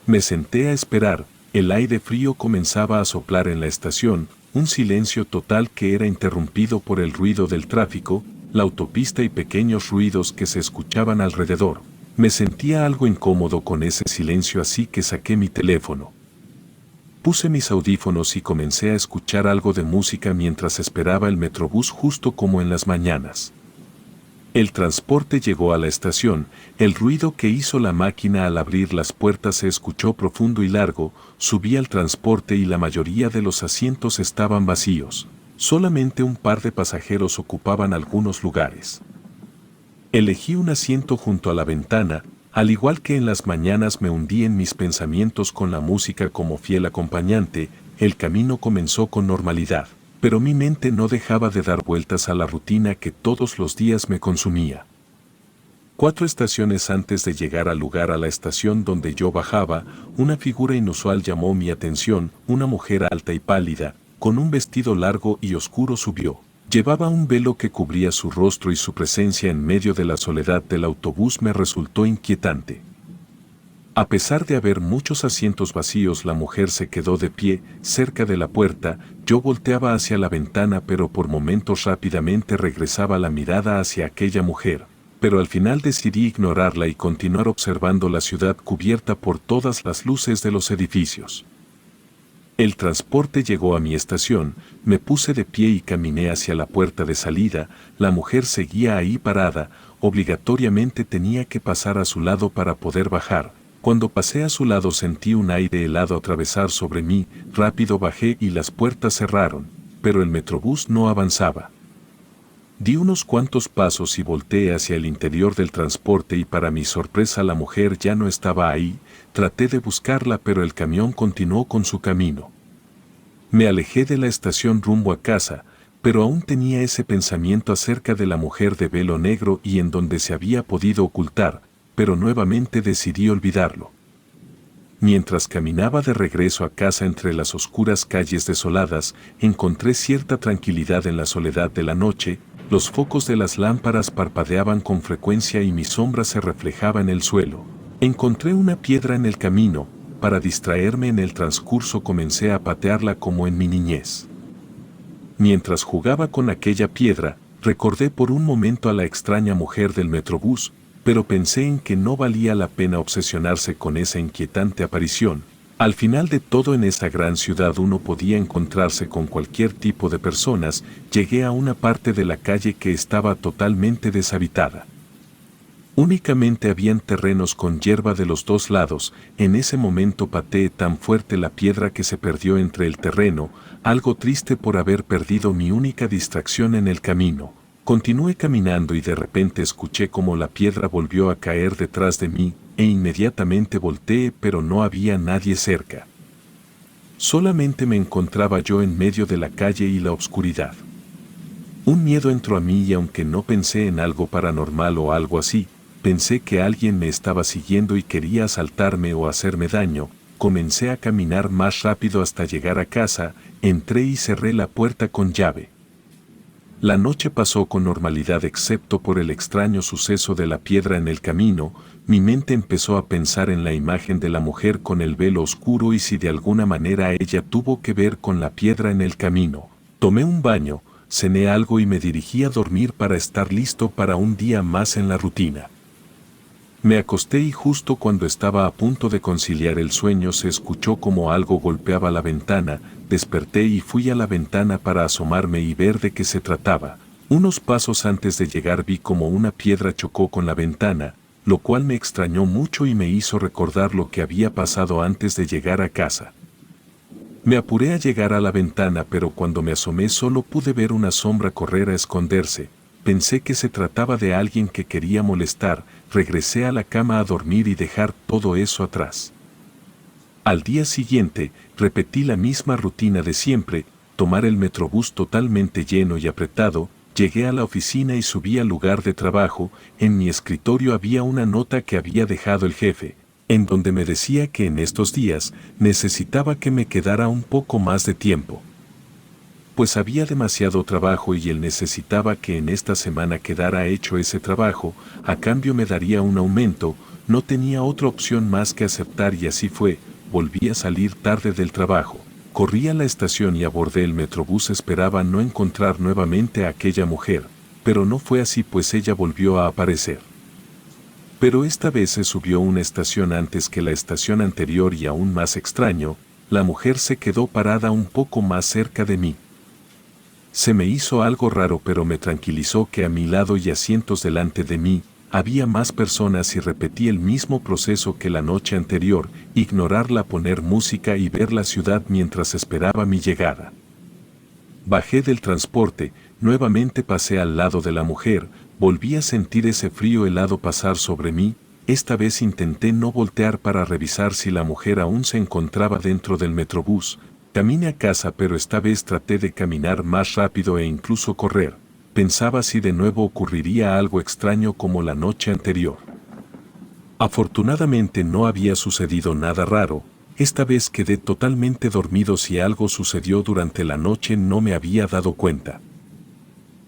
Me senté a esperar. El aire frío comenzaba a soplar en la estación. Un silencio total que era interrumpido por el ruido del tráfico, la autopista y pequeños ruidos que se escuchaban alrededor. Me sentía algo incómodo con ese silencio, así que saqué mi teléfono. Puse mis audífonos y comencé a escuchar algo de música mientras esperaba el metrobús, justo como en las mañanas. El transporte llegó a la estación. El ruido que hizo la máquina al abrir las puertas se escuchó profundo y largo. Subí al transporte y la mayoría de los asientos estaban vacíos. Solamente un par de pasajeros ocupaban algunos lugares. Elegí un asiento junto a la ventana. Al igual que en las mañanas me hundí en mis pensamientos con la música como fiel acompañante. El camino comenzó con normalidad, pero mi mente no dejaba de dar vueltas a la rutina que todos los días me consumía. 4 estaciones antes de llegar al lugar, a la estación donde yo bajaba, una figura inusual llamó mi atención, una mujer alta y pálida, con un vestido largo y oscuro subió. Llevaba un velo que cubría su rostro y su presencia en medio de la soledad del autobús me resultó inquietante. A pesar de haber muchos asientos vacíos, la mujer se quedó de pie, cerca de la puerta. Yo volteaba hacia la ventana, pero por momentos rápidamente regresaba la mirada hacia aquella mujer. Pero al final decidí ignorarla y continuar observando la ciudad cubierta por todas las luces de los edificios. El transporte llegó a mi estación, me puse de pie y caminé hacia la puerta de salida. La mujer seguía ahí parada, obligatoriamente tenía que pasar a su lado para poder bajar. Cuando pasé a su lado sentí un aire helado atravesar sobre mí, rápido bajé y las puertas cerraron, pero el metrobús no avanzaba. Di unos cuantos pasos y volteé hacia el interior del transporte y para mi sorpresa la mujer ya no estaba ahí. Traté de buscarla pero el camión continuó con su camino. Me alejé de la estación rumbo a casa, pero aún tenía ese pensamiento acerca de la mujer de velo negro y en donde se había podido ocultar, pero nuevamente decidí olvidarlo. Mientras caminaba de regreso a casa entre las oscuras calles desoladas, encontré cierta tranquilidad en la soledad de la noche. Los focos de las lámparas parpadeaban con frecuencia y mi sombra se reflejaba en el suelo. Encontré una piedra en el camino. Para distraerme en el transcurso comencé a patearla como en mi niñez. Mientras jugaba con aquella piedra, recordé por un momento a la extraña mujer del metrobús, pero pensé en que no valía la pena obsesionarse con esa inquietante aparición. Al final de todo, en esa gran ciudad uno podía encontrarse con cualquier tipo de personas. Llegué a una parte de la calle que estaba totalmente deshabitada. Únicamente habían terrenos con hierba de los dos lados. En ese momento pateé tan fuerte la piedra que se perdió entre el terreno, algo triste por haber perdido mi única distracción en el camino. Continué caminando y de repente escuché como la piedra volvió a caer detrás de mí, e inmediatamente volteé, pero no había nadie cerca. Solamente me encontraba yo en medio de la calle y la oscuridad. Un miedo entró a mí y aunque no pensé en algo paranormal o algo así, pensé que alguien me estaba siguiendo y quería asaltarme o hacerme daño. Comencé a caminar más rápido hasta llegar a casa, entré y cerré la puerta con llave. La noche pasó con normalidad excepto por el extraño suceso de la piedra en el camino. Mi mente empezó a pensar en la imagen de la mujer con el velo oscuro y si de alguna manera ella tuvo que ver con la piedra en el camino. Tomé un baño, cené algo y me dirigí a dormir para estar listo para un día más en la rutina. Me acosté y justo cuando estaba a punto de conciliar el sueño se escuchó como algo golpeaba la ventana. Desperté y fui a la ventana para asomarme y ver de qué se trataba. Unos pasos antes de llegar vi como una piedra chocó con la ventana, lo cual me extrañó mucho y me hizo recordar lo que había pasado antes de llegar a casa. Me apuré a llegar a la ventana, pero cuando me asomé solo pude ver una sombra correr a esconderse. Pensé que se trataba de alguien que quería molestar. Regresé a la cama a dormir y dejar todo eso atrás. Al día siguiente, repetí la misma rutina de siempre, tomar el metrobús totalmente lleno y apretado. Llegué a la oficina y subí al lugar de trabajo. En mi escritorio había una nota que había dejado el jefe, en donde me decía que en estos días necesitaba que me quedara un poco más de tiempo. Pues había demasiado trabajo y él necesitaba que en esta semana quedara hecho ese trabajo. A cambio me daría un aumento. No tenía otra opción más que aceptar y así fue. Volví a salir tarde del trabajo. Corrí a la estación y abordé el metrobús. Esperaba no encontrar nuevamente a aquella mujer, pero no fue así, pues ella volvió a aparecer. Pero esta vez se subió una estación antes que la estación anterior y aún más extraño, la mujer se quedó parada un poco más cerca de mí. Se me hizo algo raro, pero me tranquilizó que a mi lado y asientos delante de mí había más personas y repetí el mismo proceso que la noche anterior, ignorarla, poner música y ver la ciudad mientras esperaba mi llegada. Bajé del transporte, nuevamente pasé al lado de la mujer, volví a sentir ese frío helado pasar sobre mí. Esta vez intenté no voltear para revisar si la mujer aún se encontraba dentro del metrobús. Caminé a casa, pero esta vez traté de caminar más rápido e incluso correr. Pensaba si de nuevo ocurriría algo extraño como la noche anterior. Afortunadamente no había sucedido nada raro. Esta vez quedé totalmente dormido. Si algo sucedió durante la noche no me había dado cuenta.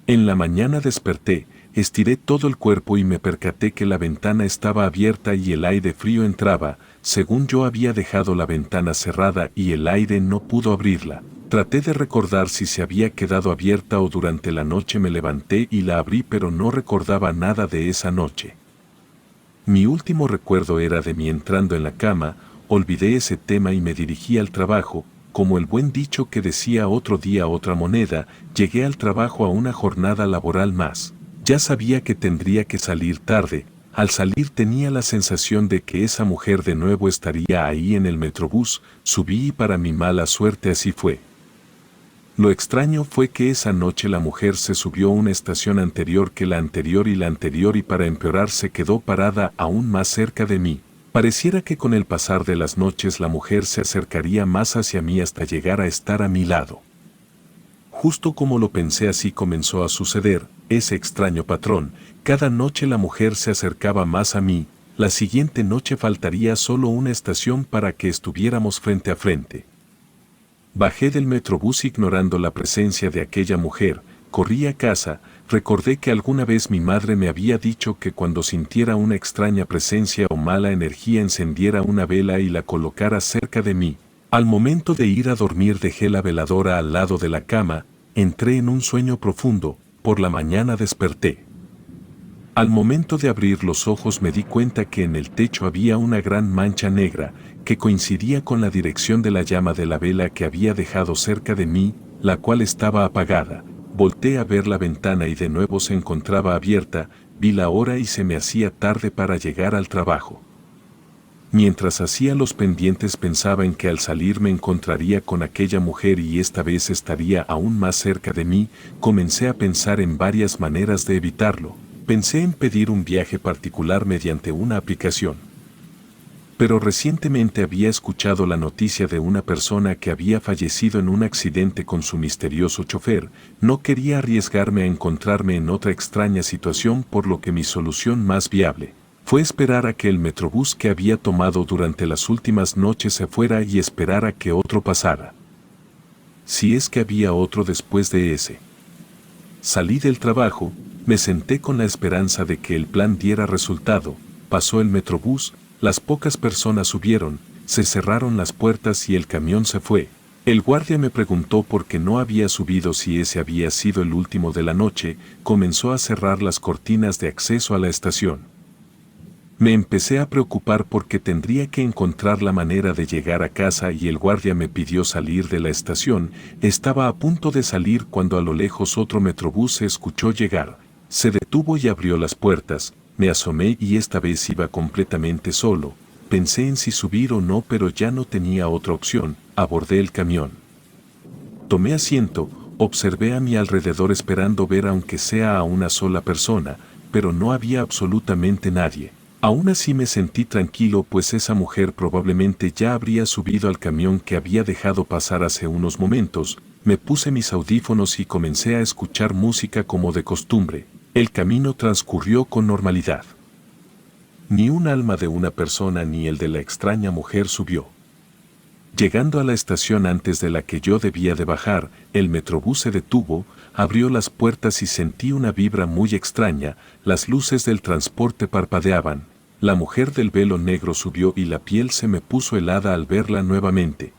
En la mañana desperté, estiré todo el cuerpo y me percaté que la ventana estaba abierta y el aire frío entraba. Según yo había dejado la ventana cerrada y el aire no pudo abrirla. Traté de recordar si se había quedado abierta o durante la noche me levanté y la abrí, pero no recordaba nada de esa noche. Mi último recuerdo era de mí entrando en la cama. Olvidé ese tema y me dirigí al trabajo. Como el buen dicho que decía, otro día otra moneda, llegué al trabajo a una jornada laboral más. Ya sabía que tendría que salir tarde. Al salir tenía la sensación de que esa mujer de nuevo estaría ahí en el metrobús. Subí y para mi mala suerte así fue. Lo extraño fue que esa noche la mujer se subió a una estación anterior que la anterior y para empeorar se quedó parada aún más cerca de mí. Pareciera que con el pasar de las noches la mujer se acercaría más hacia mí hasta llegar a estar a mi lado. Justo como lo pensé, así comenzó a suceder, ese extraño patrón. Cada noche la mujer se acercaba más a mí. La siguiente noche faltaría solo una estación para que estuviéramos frente a frente. Bajé del metrobús ignorando la presencia de aquella mujer, corrí a casa. Recordé que alguna vez mi madre me había dicho que cuando sintiera una extraña presencia o mala energía encendiera una vela y la colocara cerca de mí. Al momento de ir a dormir dejé la veladora al lado de la cama, entré en un sueño profundo. Por la mañana desperté. Al momento de abrir los ojos me di cuenta que en el techo había una gran mancha negra, que coincidía con la dirección de la llama de la vela que había dejado cerca de mí, la cual estaba apagada. Volté a ver la ventana y de nuevo se encontraba abierta. Vi la hora y se me hacía tarde para llegar al trabajo. Mientras hacía los pendientes pensaba en que al salir me encontraría con aquella mujer y esta vez estaría aún más cerca de mí. Comencé a pensar en varias maneras de evitarlo. Pensé en pedir un viaje particular mediante una aplicación. Pero recientemente había escuchado la noticia de una persona que había fallecido en un accidente con su misterioso chofer. No quería arriesgarme a encontrarme en otra extraña situación, por lo que mi solución más viable fue esperar a que el metrobús que había tomado durante las últimas noches se fuera y esperar a que otro pasara. Si es que había otro después de ese. Salí del trabajo, me senté con la esperanza de que el plan diera resultado. Pasó el metrobús. Las pocas personas subieron, se cerraron las puertas y el camión se fue. El guardia me preguntó por qué no había subido, si ese había sido el último de la noche. Comenzó a cerrar las cortinas de acceso a la estación. Me empecé a preocupar porque tendría que encontrar la manera de llegar a casa y el guardia me pidió salir de la estación. Estaba a punto de salir cuando a lo lejos otro metrobús se escuchó llegar. Se detuvo y abrió las puertas. Me asomé y esta vez iba completamente solo. Pensé en si subir o no, pero ya no tenía otra opción. Abordé el camión. Tomé asiento, observé a mi alrededor esperando ver aunque sea a una sola persona, pero no había absolutamente nadie. Aún así me sentí tranquilo, pues esa mujer probablemente ya habría subido al camión que había dejado pasar hace unos momentos. Me puse mis audífonos y comencé a escuchar música como de costumbre. El camino transcurrió con normalidad. Ni un alma de una persona ni el de la extraña mujer subió. Llegando a la estación antes de la que yo debía de bajar, el metrobús se detuvo, abrió las puertas y sentí una vibra muy extraña. Las luces del transporte parpadeaban. La mujer del velo negro subió y la piel se me puso helada al verla nuevamente.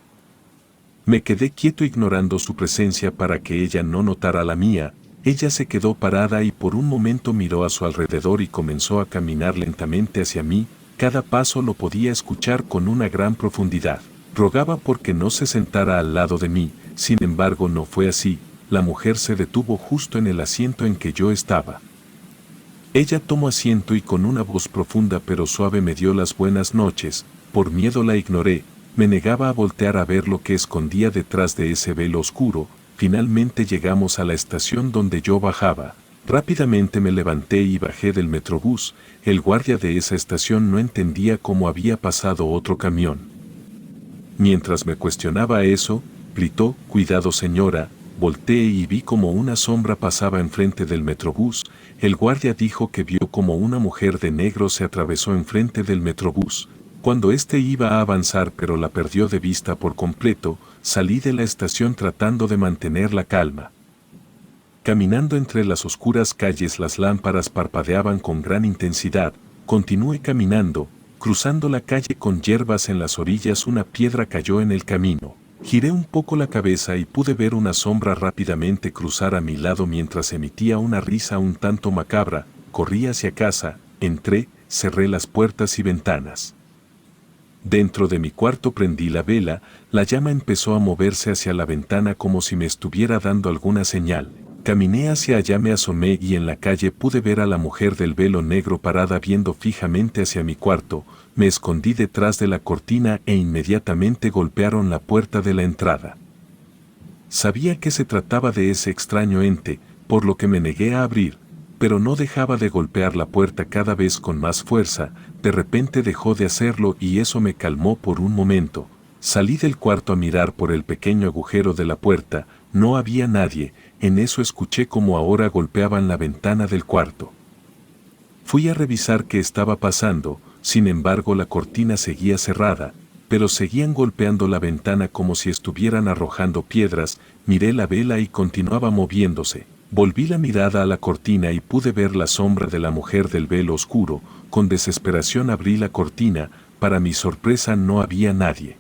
Me quedé quieto ignorando su presencia para que ella no notara la mía. Ella se quedó parada y por un momento miró a su alrededor y comenzó a caminar lentamente hacia mí. Cada paso lo podía escuchar con una gran profundidad. Rogaba porque no se sentara al lado de mí, sin embargo no fue así. La mujer se detuvo justo en el asiento en que yo estaba. Ella tomó asiento y con una voz profunda pero suave me dio las buenas noches. Por miedo la ignoré, me negaba a voltear a ver lo que escondía detrás de ese velo oscuro. Finalmente llegamos a la estación donde yo bajaba. Rápidamente me levanté y bajé del metrobús. El guardia de esa estación no entendía cómo había pasado otro camión. Mientras me cuestionaba eso, gritó: «Cuidado señora». Volteé y vi como una sombra pasaba enfrente del metrobús. El guardia dijo que vio como una mujer de negro se atravesó enfrente del metrobús. Cuando éste iba a avanzar pero la perdió de vista por completo, salí de la estación tratando de mantener la calma. Caminando entre las oscuras calles, las lámparas parpadeaban con gran intensidad. Continué caminando, cruzando la calle con hierbas en las orillas. Una piedra cayó en el camino. Giré un poco la cabeza y pude ver una sombra rápidamente cruzar a mi lado mientras emitía una risa un tanto macabra. Corrí hacia casa, entré, cerré las puertas y ventanas. Dentro de mi cuarto prendí la vela, la llama empezó a moverse hacia la ventana como si me estuviera dando alguna señal. Caminé hacia allá, me asomé y en la calle pude ver a la mujer del velo negro parada viendo fijamente hacia mi cuarto. Me escondí detrás de la cortina e inmediatamente golpearon la puerta de la entrada. Sabía que se trataba de ese extraño ente, por lo que me negué a abrir, pero no dejaba de golpear la puerta cada vez con más fuerza. De repente dejó de hacerlo y eso me calmó por un momento. Salí del cuarto a mirar por el pequeño agujero de la puerta. No había nadie. En eso escuché como ahora golpeaban la ventana del cuarto. Fui a revisar qué estaba pasando. Sin embargo, la cortina seguía cerrada, pero seguían golpeando la ventana como si estuvieran arrojando piedras. Miré la vela y continuaba moviéndose. Volví la mirada a la cortina y pude ver la sombra de la mujer del velo oscuro. Con desesperación abrí la cortina. Para mi sorpresa no había nadie.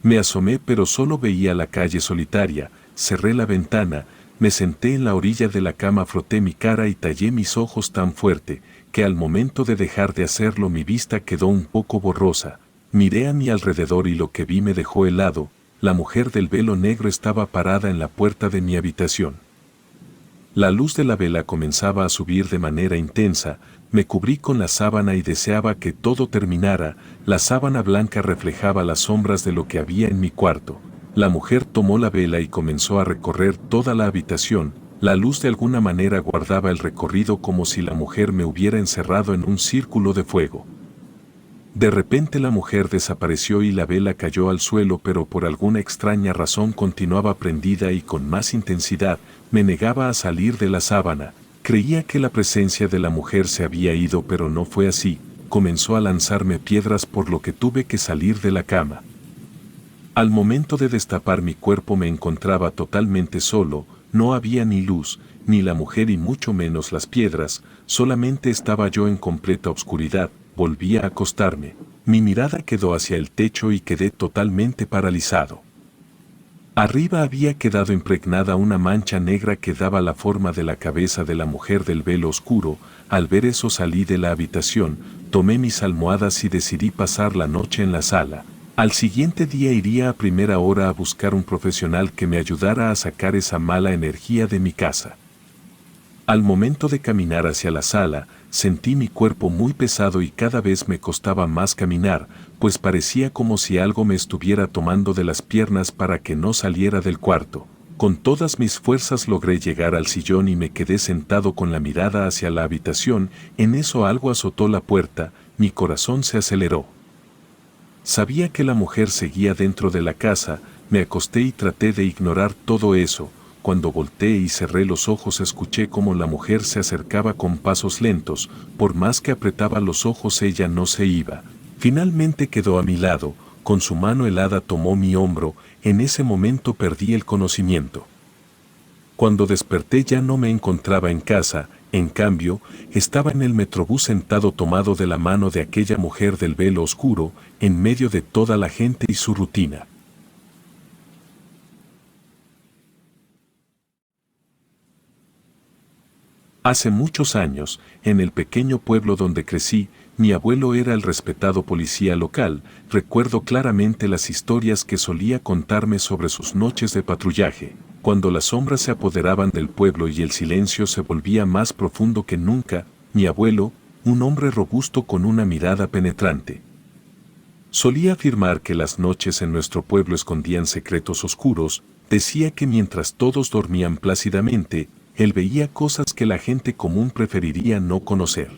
Me asomé pero solo veía la calle solitaria. Cerré la ventana, me senté en la orilla de la cama, froté mi cara y tallé mis ojos tan fuerte, que al momento de dejar de hacerlo mi vista quedó un poco borrosa. Miré a mi alrededor y lo que vi me dejó helado. La mujer del velo negro estaba parada en la puerta de mi habitación. La luz de la vela comenzaba a subir de manera intensa. Me cubrí con la sábana y deseaba que todo terminara. La sábana blanca reflejaba las sombras de lo que había en mi cuarto. La mujer tomó la vela y comenzó a recorrer toda la habitación. La luz de alguna manera guardaba el recorrido como si la mujer me hubiera encerrado en un círculo de fuego. De repente la mujer desapareció y la vela cayó al suelo, pero por alguna extraña razón continuaba prendida y con más intensidad. Me negaba a salir de la sábana. Creía que la presencia de la mujer se había ido, pero no fue así. Comenzó a lanzarme piedras, por lo que tuve que salir de la cama. Al momento de destapar mi cuerpo me encontraba totalmente solo. No había ni luz, ni la mujer y mucho menos las piedras. Solamente estaba yo en completa oscuridad. Volví a acostarme. Mi mirada quedó hacia el techo y quedé totalmente paralizado. Arriba había quedado impregnada una mancha negra que daba la forma de la cabeza de la mujer del velo oscuro. Al ver eso salí de la habitación, tomé mis almohadas y decidí pasar la noche en la sala. Al siguiente día iría a primera hora a buscar un profesional que me ayudara a sacar esa mala energía de mi casa. Al momento de caminar hacia la sala, sentí mi cuerpo muy pesado y cada vez me costaba más caminar, pues parecía como si algo me estuviera tomando de las piernas para que no saliera del cuarto. Con todas mis fuerzas logré llegar al sillón y me quedé sentado con la mirada hacia la habitación. En eso algo azotó la puerta, mi corazón se aceleró. Sabía que la mujer seguía dentro de la casa. Me acosté y traté de ignorar todo eso. Cuando volteé y cerré los ojos escuché cómo la mujer se acercaba con pasos lentos. Por más que apretaba los ojos ella no se iba. Finalmente quedó a mi lado, con su mano helada tomó mi hombro. En ese momento perdí el conocimiento. Cuando desperté ya no me encontraba en casa, en cambio, estaba en el metrobús sentado tomado de la mano de aquella mujer del velo oscuro, en medio de toda la gente y su rutina. Hace muchos años, en el pequeño pueblo donde crecí, mi abuelo era el respetado policía local. Recuerdo claramente las historias que solía contarme sobre sus noches de patrullaje, cuando las sombras se apoderaban del pueblo y el silencio se volvía más profundo que nunca. Mi abuelo, un hombre robusto con una mirada penetrante, solía afirmar que las noches en nuestro pueblo escondían secretos oscuros. Decía que mientras todos dormían plácidamente, él veía cosas que la gente común preferiría no conocer.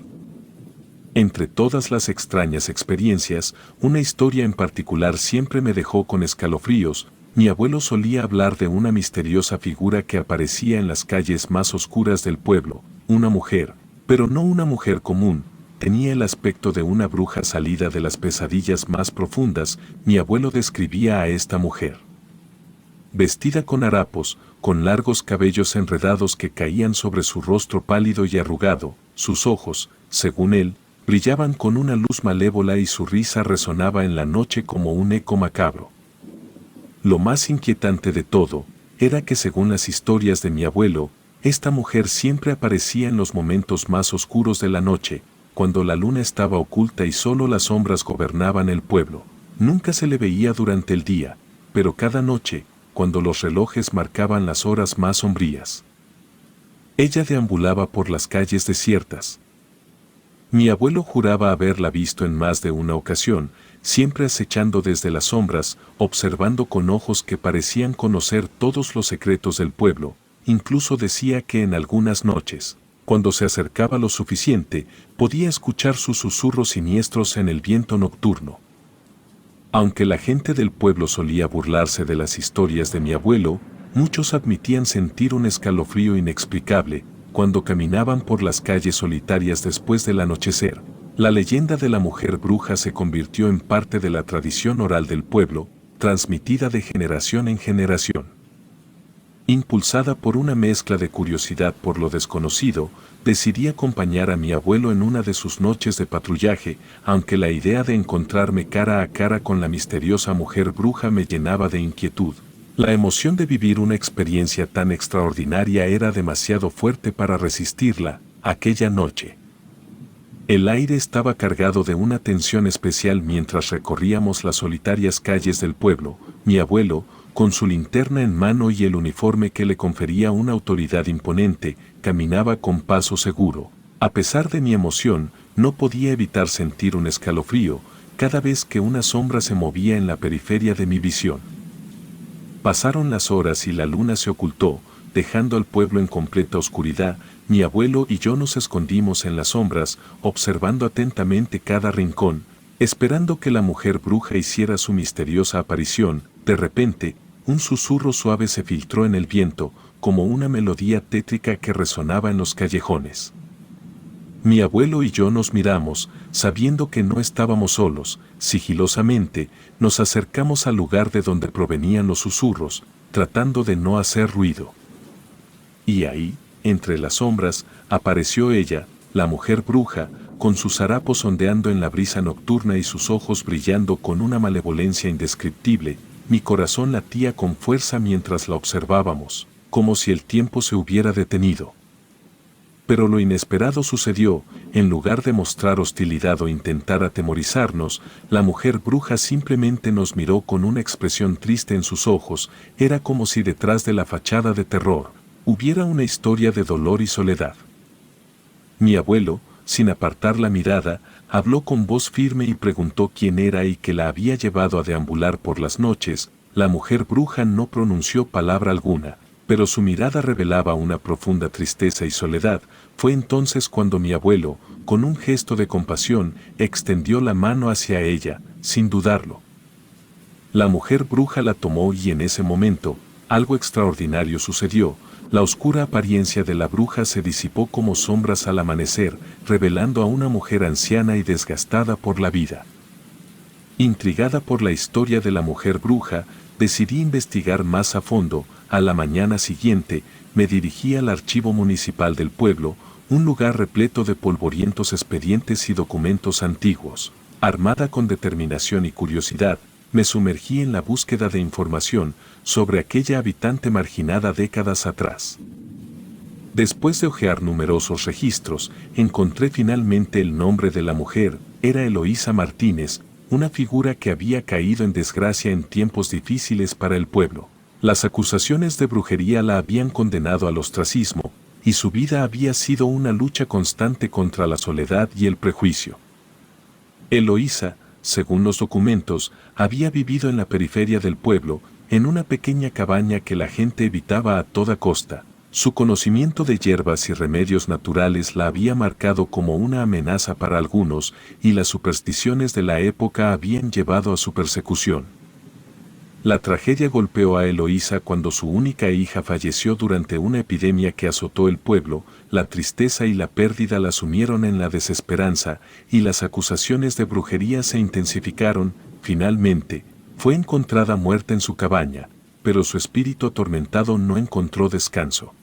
Entre todas las extrañas experiencias, una historia en particular siempre me dejó con escalofríos. Mi abuelo solía hablar de una misteriosa figura que aparecía en las calles más oscuras del pueblo, una mujer, pero no una mujer común, tenía el aspecto de una bruja salida de las pesadillas más profundas. Mi abuelo describía a esta mujer vestida con harapos, con largos cabellos enredados que caían sobre su rostro pálido y arrugado. Sus ojos, según él, brillaban con una luz malévola y su risa resonaba en la noche como un eco macabro. Lo más inquietante de todo era que, según las historias de mi abuelo, esta mujer siempre aparecía en los momentos más oscuros de la noche, cuando la luna estaba oculta y solo las sombras gobernaban el pueblo. Nunca se le veía durante el día, pero cada noche, cuando los relojes marcaban las horas más sombrías, ella deambulaba por las calles desiertas. Mi abuelo juraba haberla visto en más de una ocasión, siempre acechando desde las sombras, observando con ojos que parecían conocer todos los secretos del pueblo. Incluso decía que en algunas noches, cuando se acercaba lo suficiente, podía escuchar sus susurros siniestros en el viento nocturno. Aunque la gente del pueblo solía burlarse de las historias de mi abuelo, muchos admitían sentir un escalofrío inexplicable cuando caminaban por las calles solitarias después del anochecer. La leyenda de la mujer bruja se convirtió en parte de la tradición oral del pueblo, transmitida de generación en generación. Impulsada por una mezcla de curiosidad por lo desconocido, decidí acompañar a mi abuelo en una de sus noches de patrullaje, aunque la idea de encontrarme cara a cara con la misteriosa mujer bruja me llenaba de inquietud. La emoción de vivir una experiencia tan extraordinaria era demasiado fuerte para resistirla. Aquella noche, el aire estaba cargado de una tensión especial mientras recorríamos las solitarias calles del pueblo. Mi abuelo, con su linterna en mano y el uniforme que le confería una autoridad imponente, caminaba con paso seguro. A pesar de mi emoción, no podía evitar sentir un escalofrío cada vez que una sombra se movía en la periferia de mi visión. Pasaron las horas y la luna se ocultó, dejando al pueblo en completa oscuridad. Mi abuelo y yo nos escondimos en las sombras, observando atentamente cada rincón, esperando que la mujer bruja hiciera su misteriosa aparición. De repente, un susurro suave se filtró en el viento, como una melodía tétrica que resonaba en los callejones. Mi abuelo y yo nos miramos, sabiendo que no estábamos solos. Sigilosamente, nos acercamos al lugar de donde provenían los susurros, tratando de no hacer ruido. Y ahí, entre las sombras, apareció ella, la mujer bruja, con sus harapos ondeando en la brisa nocturna y sus ojos brillando con una malevolencia indescriptible. Mi corazón latía con fuerza mientras la observábamos, como si el tiempo se hubiera detenido. Pero lo inesperado sucedió. En lugar de mostrar hostilidad o intentar atemorizarnos, la mujer bruja simplemente nos miró con una expresión triste en sus ojos. Era como si detrás de la fachada de terror hubiera una historia de dolor y soledad. Mi abuelo, sin apartar la mirada, habló con voz firme y preguntó quién era y qué la había llevado a deambular por las noches. La mujer bruja no pronunció palabra alguna, pero su mirada revelaba una profunda tristeza y soledad. Fue entonces cuando mi abuelo, con un gesto de compasión, extendió la mano hacia ella, sin dudarlo. La mujer bruja la tomó y en ese momento, algo extraordinario sucedió. La oscura apariencia de la bruja se disipó como sombras al amanecer, revelando a una mujer anciana y desgastada por la vida. Intrigada por la historia de la mujer bruja, decidí investigar más a fondo. A la mañana siguiente, me dirigí al archivo municipal del pueblo, un lugar repleto de polvorientos expedientes y documentos antiguos. Armada con determinación y curiosidad, me sumergí en la búsqueda de información sobre aquella habitante marginada décadas atrás. Después de hojear numerosos registros, encontré finalmente el nombre de la mujer. Era Eloísa Martínez, una figura que había caído en desgracia en tiempos difíciles para el pueblo. Las acusaciones de brujería la habían condenado al ostracismo, y su vida había sido una lucha constante contra la soledad y el prejuicio. Eloísa, según los documentos, había vivido en la periferia del pueblo, en una pequeña cabaña que la gente evitaba a toda costa. Su conocimiento de hierbas y remedios naturales la había marcado como una amenaza para algunos, y las supersticiones de la época habían llevado a su persecución. La tragedia golpeó a Eloísa cuando su única hija falleció durante una epidemia que azotó el pueblo, la tristeza y la pérdida la sumieron en la desesperanza, y las acusaciones de brujería se intensificaron. Finalmente, fue encontrada muerta en su cabaña, pero su espíritu atormentado no encontró descanso.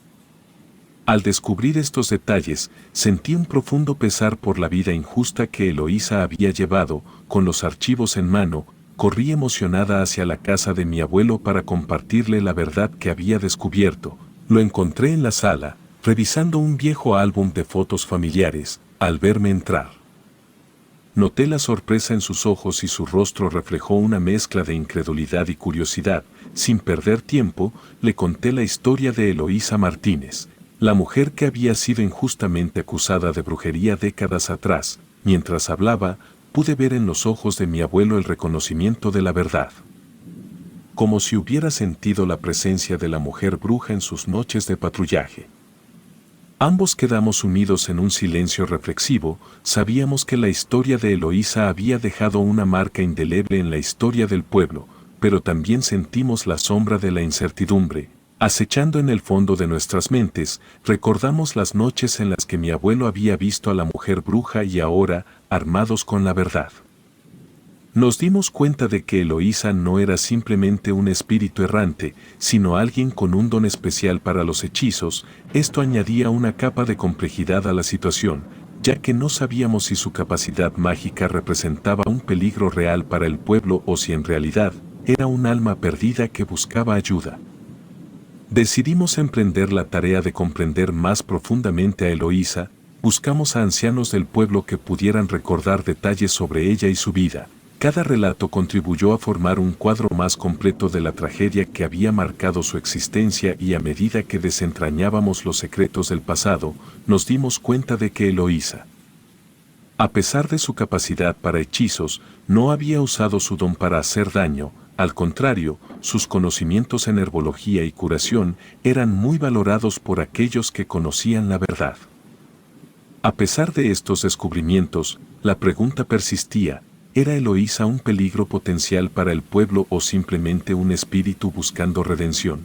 Al descubrir estos detalles, sentí un profundo pesar por la vida injusta que Eloísa había llevado. Con los archivos en mano, corrí emocionada hacia la casa de mi abuelo para compartirle la verdad que había descubierto. Lo encontré en la sala, revisando un viejo álbum de fotos familiares. Al verme entrar, noté la sorpresa en sus ojos y su rostro reflejó una mezcla de incredulidad y curiosidad. Sin perder tiempo, le conté la historia de Eloísa Martínez, la mujer que había sido injustamente acusada de brujería décadas atrás. Mientras hablaba, pude ver en los ojos de mi abuelo el reconocimiento de la verdad. Como si hubiera sentido la presencia de la mujer bruja en sus noches de patrullaje. Ambos quedamos sumidos en un silencio reflexivo. Sabíamos que la historia de Eloísa había dejado una marca indeleble en la historia del pueblo, pero también sentimos la sombra de la incertidumbre, acechando en el fondo de nuestras mentes. Recordamos las noches en las que mi abuelo había visto a la mujer bruja y ahora, armados con la verdad, nos dimos cuenta de que Eloísa no era simplemente un espíritu errante, sino alguien con un don especial para los hechizos. Esto añadía una capa de complejidad a la situación, ya que no sabíamos si su capacidad mágica representaba un peligro real para el pueblo o si en realidad era un alma perdida que buscaba ayuda. Decidimos emprender la tarea de comprender más profundamente a Eloísa. Buscamos a ancianos del pueblo que pudieran recordar detalles sobre ella y su vida. Cada relato contribuyó a formar un cuadro más completo de la tragedia que había marcado su existencia, y a medida que desentrañábamos los secretos del pasado, nos dimos cuenta de que Eloísa, a pesar de su capacidad para hechizos, no había usado su don para hacer daño. Al contrario, sus conocimientos en herbología y curación eran muy valorados por aquellos que conocían la verdad. A pesar de estos descubrimientos, la pregunta persistía: ¿era Eloísa un peligro potencial para el pueblo o simplemente un espíritu buscando redención?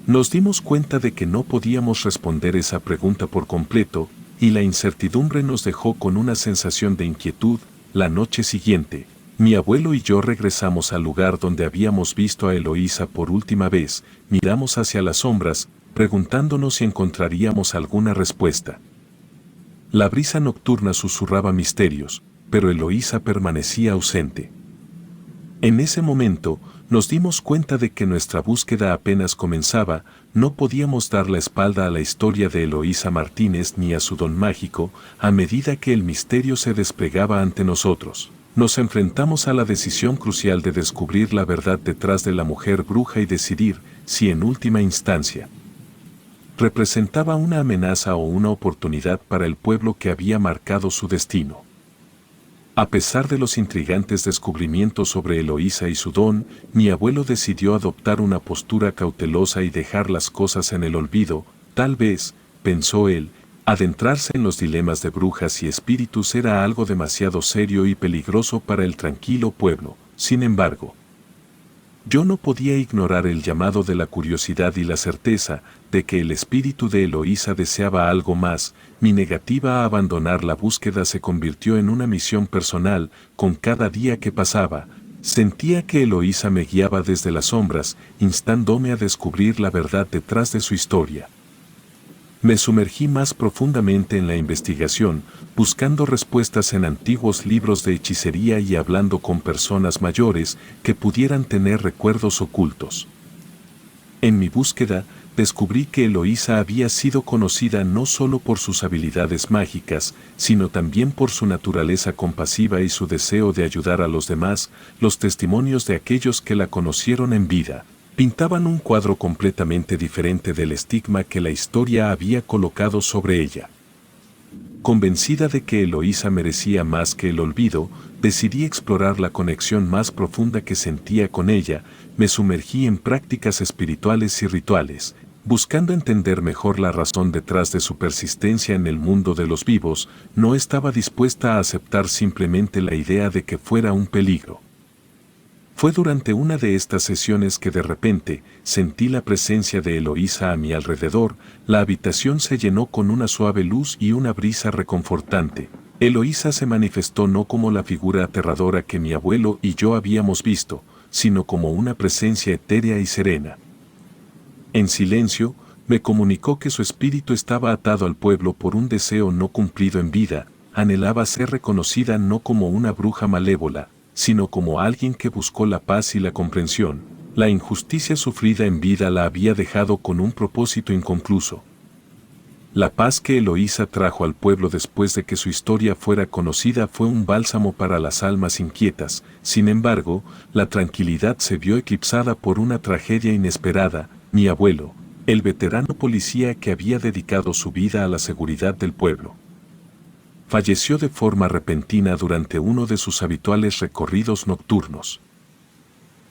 Nos dimos cuenta de que no podíamos responder esa pregunta por completo, y la incertidumbre nos dejó con una sensación de inquietud. La noche siguiente, mi abuelo y yo regresamos al lugar donde habíamos visto a Eloísa por última vez. Miramos hacia las sombras, preguntándonos si encontraríamos alguna respuesta. La brisa nocturna susurraba misterios, pero Eloísa permanecía ausente. En ese momento, nos dimos cuenta de que nuestra búsqueda apenas comenzaba. No podíamos dar la espalda a la historia de Eloísa Martínez ni a su don mágico. A medida que el misterio se desplegaba ante nosotros, nos enfrentamos a la decisión crucial de descubrir la verdad detrás de la mujer bruja y decidir si en última instancia representaba una amenaza o una oportunidad para el pueblo que había marcado su destino. A pesar de los intrigantes descubrimientos sobre Eloísa y su don, mi abuelo decidió adoptar una postura cautelosa y dejar las cosas en el olvido. Tal vez, pensó él, adentrarse en los dilemas de brujas y espíritus era algo demasiado serio y peligroso para el tranquilo pueblo. Sin embargo, yo no podía ignorar el llamado de la curiosidad y la certeza de que el espíritu de Eloísa deseaba algo más. Mi negativa a abandonar la búsqueda se convirtió en una misión personal. Con cada día que pasaba, sentía que Eloísa me guiaba desde las sombras, instándome a descubrir la verdad detrás de su historia. Me sumergí más profundamente en la investigación, buscando respuestas en antiguos libros de hechicería y hablando con personas mayores que pudieran tener recuerdos ocultos. En mi búsqueda, descubrí que Eloísa había sido conocida no solo por sus habilidades mágicas, sino también por su naturaleza compasiva y su deseo de ayudar a los demás. Los testimonios de aquellos que la conocieron en vida pintaban un cuadro completamente diferente del estigma que la historia había colocado sobre ella. Convencida de que Eloísa merecía más que el olvido, decidí explorar la conexión más profunda que sentía con ella. Me sumergí en prácticas espirituales y rituales, buscando entender mejor la razón detrás de su persistencia en el mundo de los vivos. No estaba dispuesta a aceptar simplemente la idea de que fuera un peligro. Fue durante una de estas sesiones que de repente sentí la presencia de Eloísa a mi alrededor, la habitación se llenó con una suave luz y una brisa reconfortante. Eloísa se manifestó no como la figura aterradora que mi abuelo y yo habíamos visto, sino como una presencia etérea y serena. En silencio, me comunicó que su espíritu estaba atado al pueblo por un deseo no cumplido en vida, anhelaba ser reconocida no como una bruja malévola, sino como alguien que buscó la paz y la comprensión. La injusticia sufrida en vida la había dejado con un propósito inconcluso. La paz que Eloísa trajo al pueblo después de que su historia fuera conocida fue un bálsamo para las almas inquietas. Sin embargo, la tranquilidad se vio eclipsada por una tragedia inesperada. Mi abuelo, el veterano policía que había dedicado su vida a la seguridad del pueblo, falleció de forma repentina durante uno de sus habituales recorridos nocturnos.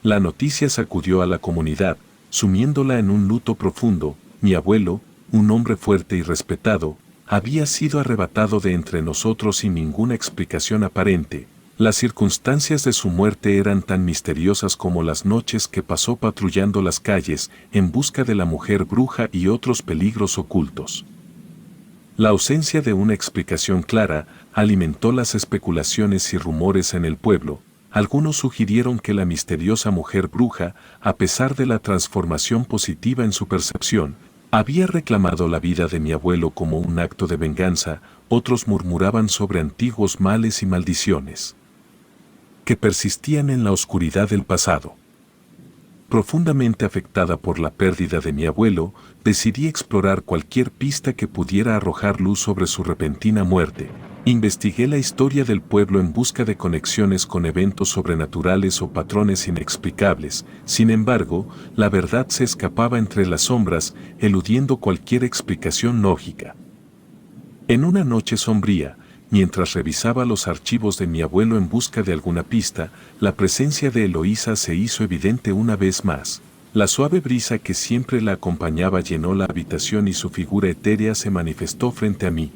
La noticia sacudió a la comunidad, sumiéndola en un luto profundo. Mi abuelo, un hombre fuerte y respetado, había sido arrebatado de entre nosotros sin ninguna explicación aparente. Las circunstancias de su muerte eran tan misteriosas como las noches que pasó patrullando las calles en busca de la mujer bruja y otros peligros ocultos. La ausencia de una explicación clara alimentó las especulaciones y rumores en el pueblo. Algunos sugirieron que la misteriosa mujer bruja, a pesar de la transformación positiva en su percepción, había reclamado la vida de mi abuelo como un acto de venganza. Otros murmuraban sobre antiguos males y maldiciones que persistían en la oscuridad del pasado. Profundamente afectada por la pérdida de mi abuelo, decidí explorar cualquier pista que pudiera arrojar luz sobre su repentina muerte. Investigué la historia del pueblo en busca de conexiones con eventos sobrenaturales o patrones inexplicables. Sin embargo, la verdad se escapaba entre las sombras, eludiendo cualquier explicación lógica. En una noche sombría, mientras revisaba los archivos de mi abuelo en busca de alguna pista, la presencia de Eloísa se hizo evidente una vez más. La suave brisa que siempre la acompañaba llenó la habitación y su figura etérea se manifestó frente a mí.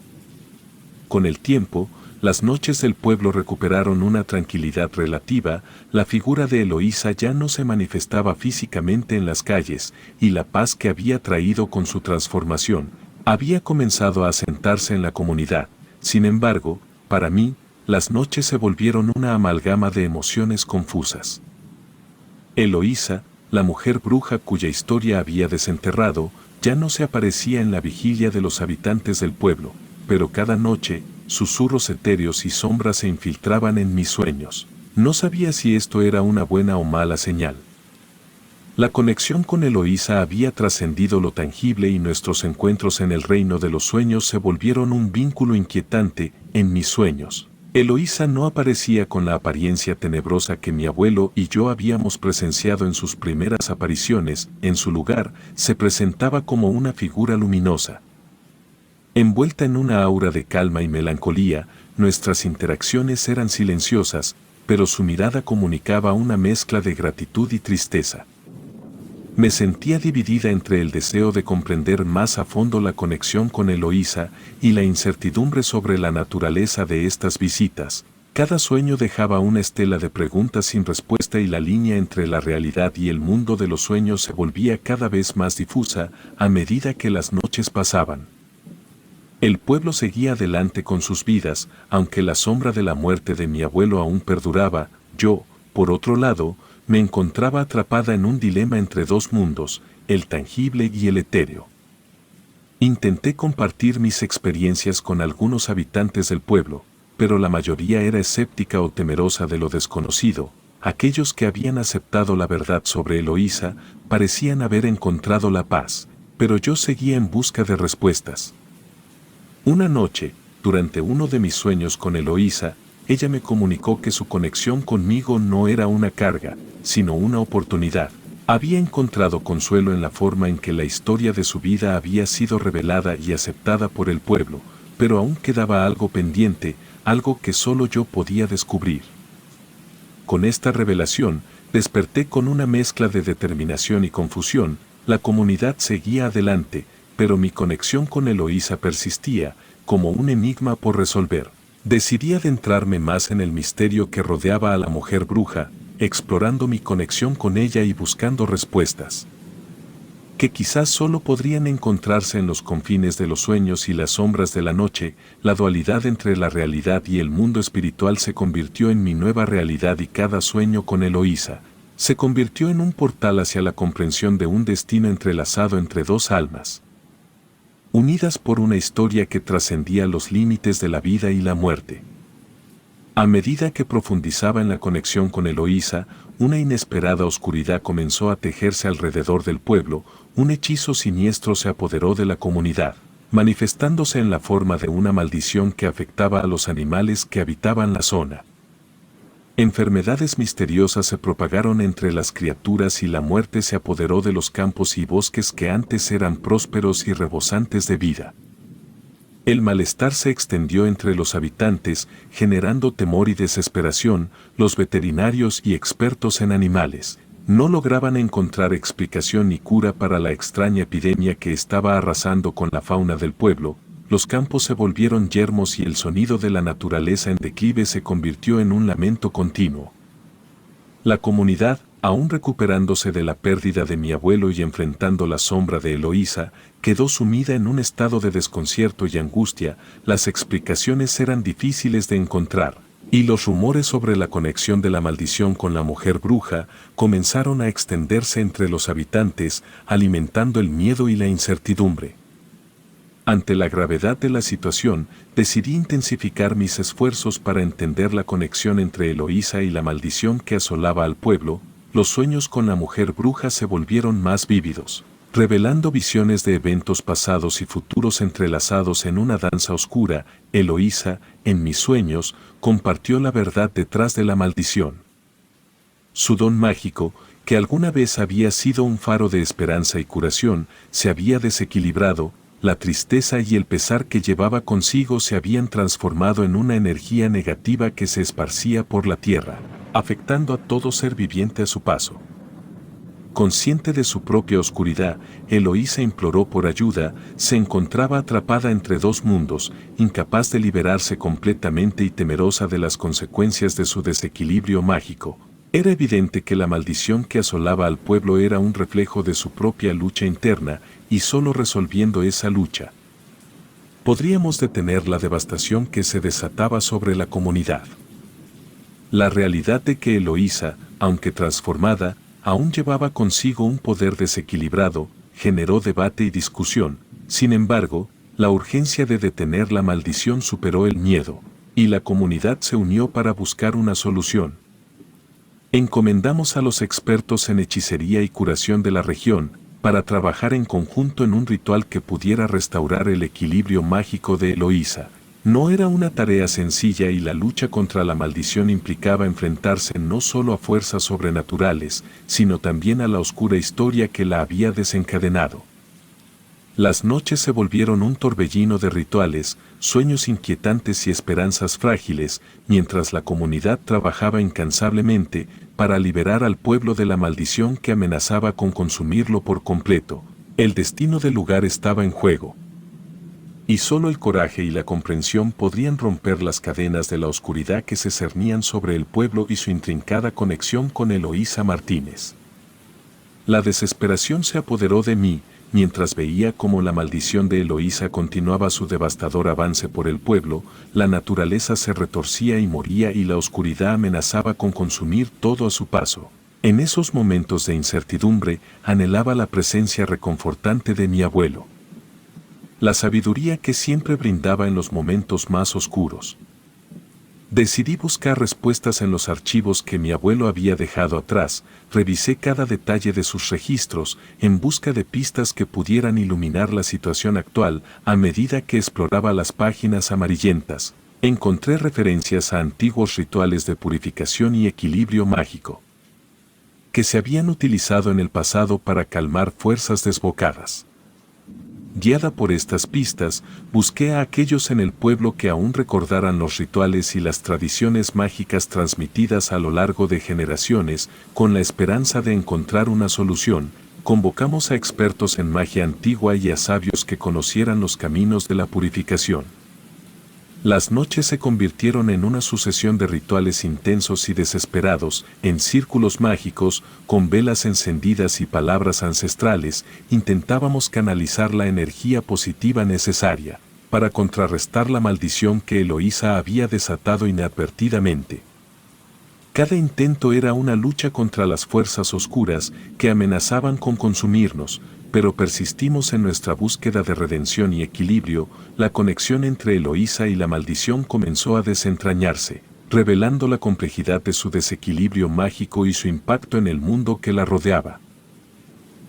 Con el tiempo, las noches del pueblo recuperaron una tranquilidad relativa, la figura de Eloísa ya no se manifestaba físicamente en las calles, y la paz que había traído con su transformación había comenzado a asentarse en la comunidad. Sin embargo, para mí, las noches se volvieron una amalgama de emociones confusas. Eloísa, la mujer bruja cuya historia había desenterrado, ya no se aparecía en la vigilia de los habitantes del pueblo, pero cada noche, susurros etéreos y sombras se infiltraban en mis sueños. No sabía si esto era una buena o mala señal. La conexión con Eloísa había trascendido lo tangible y nuestros encuentros en el reino de los sueños se volvieron un vínculo inquietante. En mis sueños, Eloísa no aparecía con la apariencia tenebrosa que mi abuelo y yo habíamos presenciado en sus primeras apariciones. En su lugar, se presentaba como una figura luminosa. Envuelta en una aura de calma y melancolía, nuestras interacciones eran silenciosas, pero su mirada comunicaba una mezcla de gratitud y tristeza. Me sentía dividida entre el deseo de comprender más a fondo la conexión con Eloísa y la incertidumbre sobre la naturaleza de estas visitas. Cada sueño dejaba una estela de preguntas sin respuesta y la línea entre la realidad y el mundo de los sueños se volvía cada vez más difusa a medida que las noches pasaban. El pueblo seguía adelante con sus vidas, aunque la sombra de la muerte de mi abuelo aún perduraba. Yo, por otro lado, me encontraba atrapada en un dilema entre dos mundos, el tangible y el etéreo. Intenté compartir mis experiencias con algunos habitantes del pueblo, pero la mayoría era escéptica o temerosa de lo desconocido. Aquellos que habían aceptado la verdad sobre Eloísa parecían haber encontrado la paz, pero yo seguía en busca de respuestas. Una noche, durante uno de mis sueños con Eloísa, ella me comunicó que su conexión conmigo no era una carga, sino una oportunidad. Había encontrado consuelo en la forma en que la historia de su vida había sido revelada y aceptada por el pueblo, pero aún quedaba algo pendiente, algo que solo yo podía descubrir. Con esta revelación, desperté con una mezcla de determinación y confusión. La comunidad seguía adelante, pero mi conexión con Eloísa persistía, como un enigma por resolver. Decidí adentrarme más en el misterio que rodeaba a la mujer bruja. explorando mi conexión con ella y buscando respuestas que quizás solo podrían encontrarse en los confines de los sueños y las sombras de la noche. La dualidad entre la realidad y el mundo espiritual se convirtió en mi nueva realidad y cada sueño con Eloísa se convirtió en un portal hacia la comprensión de un destino entrelazado entre dos almas, unidas por una historia que trascendía los límites de la vida y la muerte. A medida que profundizaba en la conexión con Eloísa, una inesperada oscuridad comenzó a tejerse alrededor del pueblo. Un hechizo siniestro se apoderó de la comunidad, manifestándose en la forma de una maldición que afectaba a los animales que habitaban la zona. Enfermedades misteriosas se propagaron entre las criaturas y la muerte se apoderó de los campos y bosques que antes eran prósperos y rebosantes de vida. El malestar se extendió entre los habitantes, generando temor y desesperación. Los veterinarios y expertos en animales no lograban encontrar explicación ni cura para la extraña epidemia que estaba arrasando con la fauna del pueblo. Los campos se volvieron yermos y el sonido de la naturaleza en declive se convirtió en un lamento continuo. La comunidad, aún recuperándose de la pérdida de mi abuelo y enfrentando la sombra de Eloísa, quedó sumida en un estado de desconcierto y angustia. Las explicaciones eran difíciles de encontrar, y los rumores sobre la conexión de la maldición con la mujer bruja comenzaron a extenderse entre los habitantes, alimentando el miedo y la incertidumbre. Ante la gravedad de la situación, decidí intensificar mis esfuerzos para entender la conexión entre Eloísa y la maldición que asolaba al pueblo. Los sueños con la mujer bruja se volvieron más vívidos, revelando visiones de eventos pasados y futuros entrelazados en una danza oscura. Eloísa, en mis sueños, compartió la verdad detrás de la maldición. Su don mágico, que alguna vez había sido un faro de esperanza y curación, se había desequilibrado. La tristeza y el pesar que llevaba consigo se habían transformado en una energía negativa que se esparcía por la tierra, afectando a todo ser viviente a su paso. Consciente de su propia oscuridad, Eloísa imploró por ayuda. Se encontraba atrapada entre dos mundos, incapaz de liberarse completamente y temerosa de las consecuencias de su desequilibrio mágico. Era evidente que la maldición que asolaba al pueblo era un reflejo de su propia lucha interna, y solo resolviendo esa lucha podríamos detener la devastación que se desataba sobre la comunidad. La realidad de que Eloísa, aunque transformada, aún llevaba consigo un poder desequilibrado, generó debate y discusión. Sin embargo, la urgencia de detener la maldición superó el miedo, y la comunidad se unió para buscar una solución. Encomendamos a los expertos en hechicería y curación de la región, para trabajar en conjunto en un ritual que pudiera restaurar el equilibrio mágico de Eloísa. No era una tarea sencilla y la lucha contra la maldición implicaba enfrentarse no solo a fuerzas sobrenaturales, sino también a la oscura historia que la había desencadenado. Las noches se volvieron un torbellino de rituales, sueños inquietantes y esperanzas frágiles, mientras la comunidad trabajaba incansablemente para liberar al pueblo de la maldición que amenazaba con consumirlo por completo. El destino del lugar estaba en juego, y solo el coraje y la comprensión podrían romper las cadenas de la oscuridad que se cernían sobre el pueblo y su intrincada conexión con Eloísa Martínez. La desesperación se apoderó de mí, mientras veía cómo la maldición de Eloísa continuaba su devastador avance por el pueblo. La naturaleza se retorcía y moría y la oscuridad amenazaba con consumir todo a su paso. En esos momentos de incertidumbre, anhelaba la presencia reconfortante de mi abuelo. La sabiduría que siempre brindaba en los momentos más oscuros. Decidí buscar respuestas en los archivos que mi abuelo había dejado atrás. Revisé cada detalle de sus registros en busca de pistas que pudieran iluminar la situación actual. A medida que exploraba las páginas amarillentas, encontré referencias a antiguos rituales de purificación y equilibrio mágico que se habían utilizado en el pasado para calmar fuerzas desbocadas. Guiada por estas pistas, busqué a aquellos en el pueblo que aún recordaran los rituales y las tradiciones mágicas transmitidas a lo largo de generaciones. Con la esperanza de encontrar una solución, convocamos a expertos en magia antigua y a sabios que conocieran los caminos de la purificación. Las noches se convirtieron en una sucesión de rituales intensos y desesperados, en círculos mágicos, con velas encendidas y palabras ancestrales, intentábamos canalizar la energía positiva necesaria para contrarrestar la maldición que Eloísa había desatado inadvertidamente. Cada intento era una lucha contra las fuerzas oscuras que amenazaban con consumirnos, pero persistimos en nuestra búsqueda de redención y equilibrio. La conexión entre Eloísa y la maldición comenzó a desentrañarse, revelando la complejidad de su desequilibrio mágico y su impacto en el mundo que la rodeaba.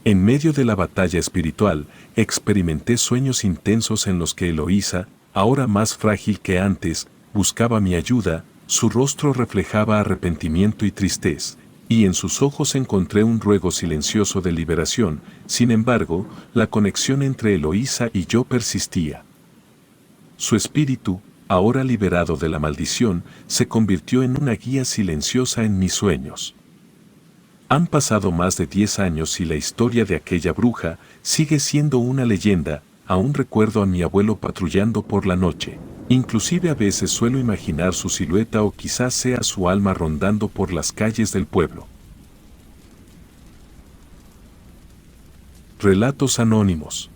En medio de la batalla espiritual, experimenté sueños intensos en los que Eloísa, ahora más frágil que antes, buscaba mi ayuda. Su rostro reflejaba arrepentimiento y tristeza, y en sus ojos encontré un ruego silencioso de liberación. Sin embargo, la conexión entre Eloísa y yo persistía. Su espíritu, ahora liberado de la maldición, se convirtió en una guía silenciosa en mis sueños. Han pasado más de 10 años y la historia de aquella bruja sigue siendo una leyenda. Aún recuerdo a mi abuelo patrullando por la noche. Inclusive a veces suelo imaginar su silueta o quizás sea su alma rondando por las calles del pueblo. Relatos anónimos.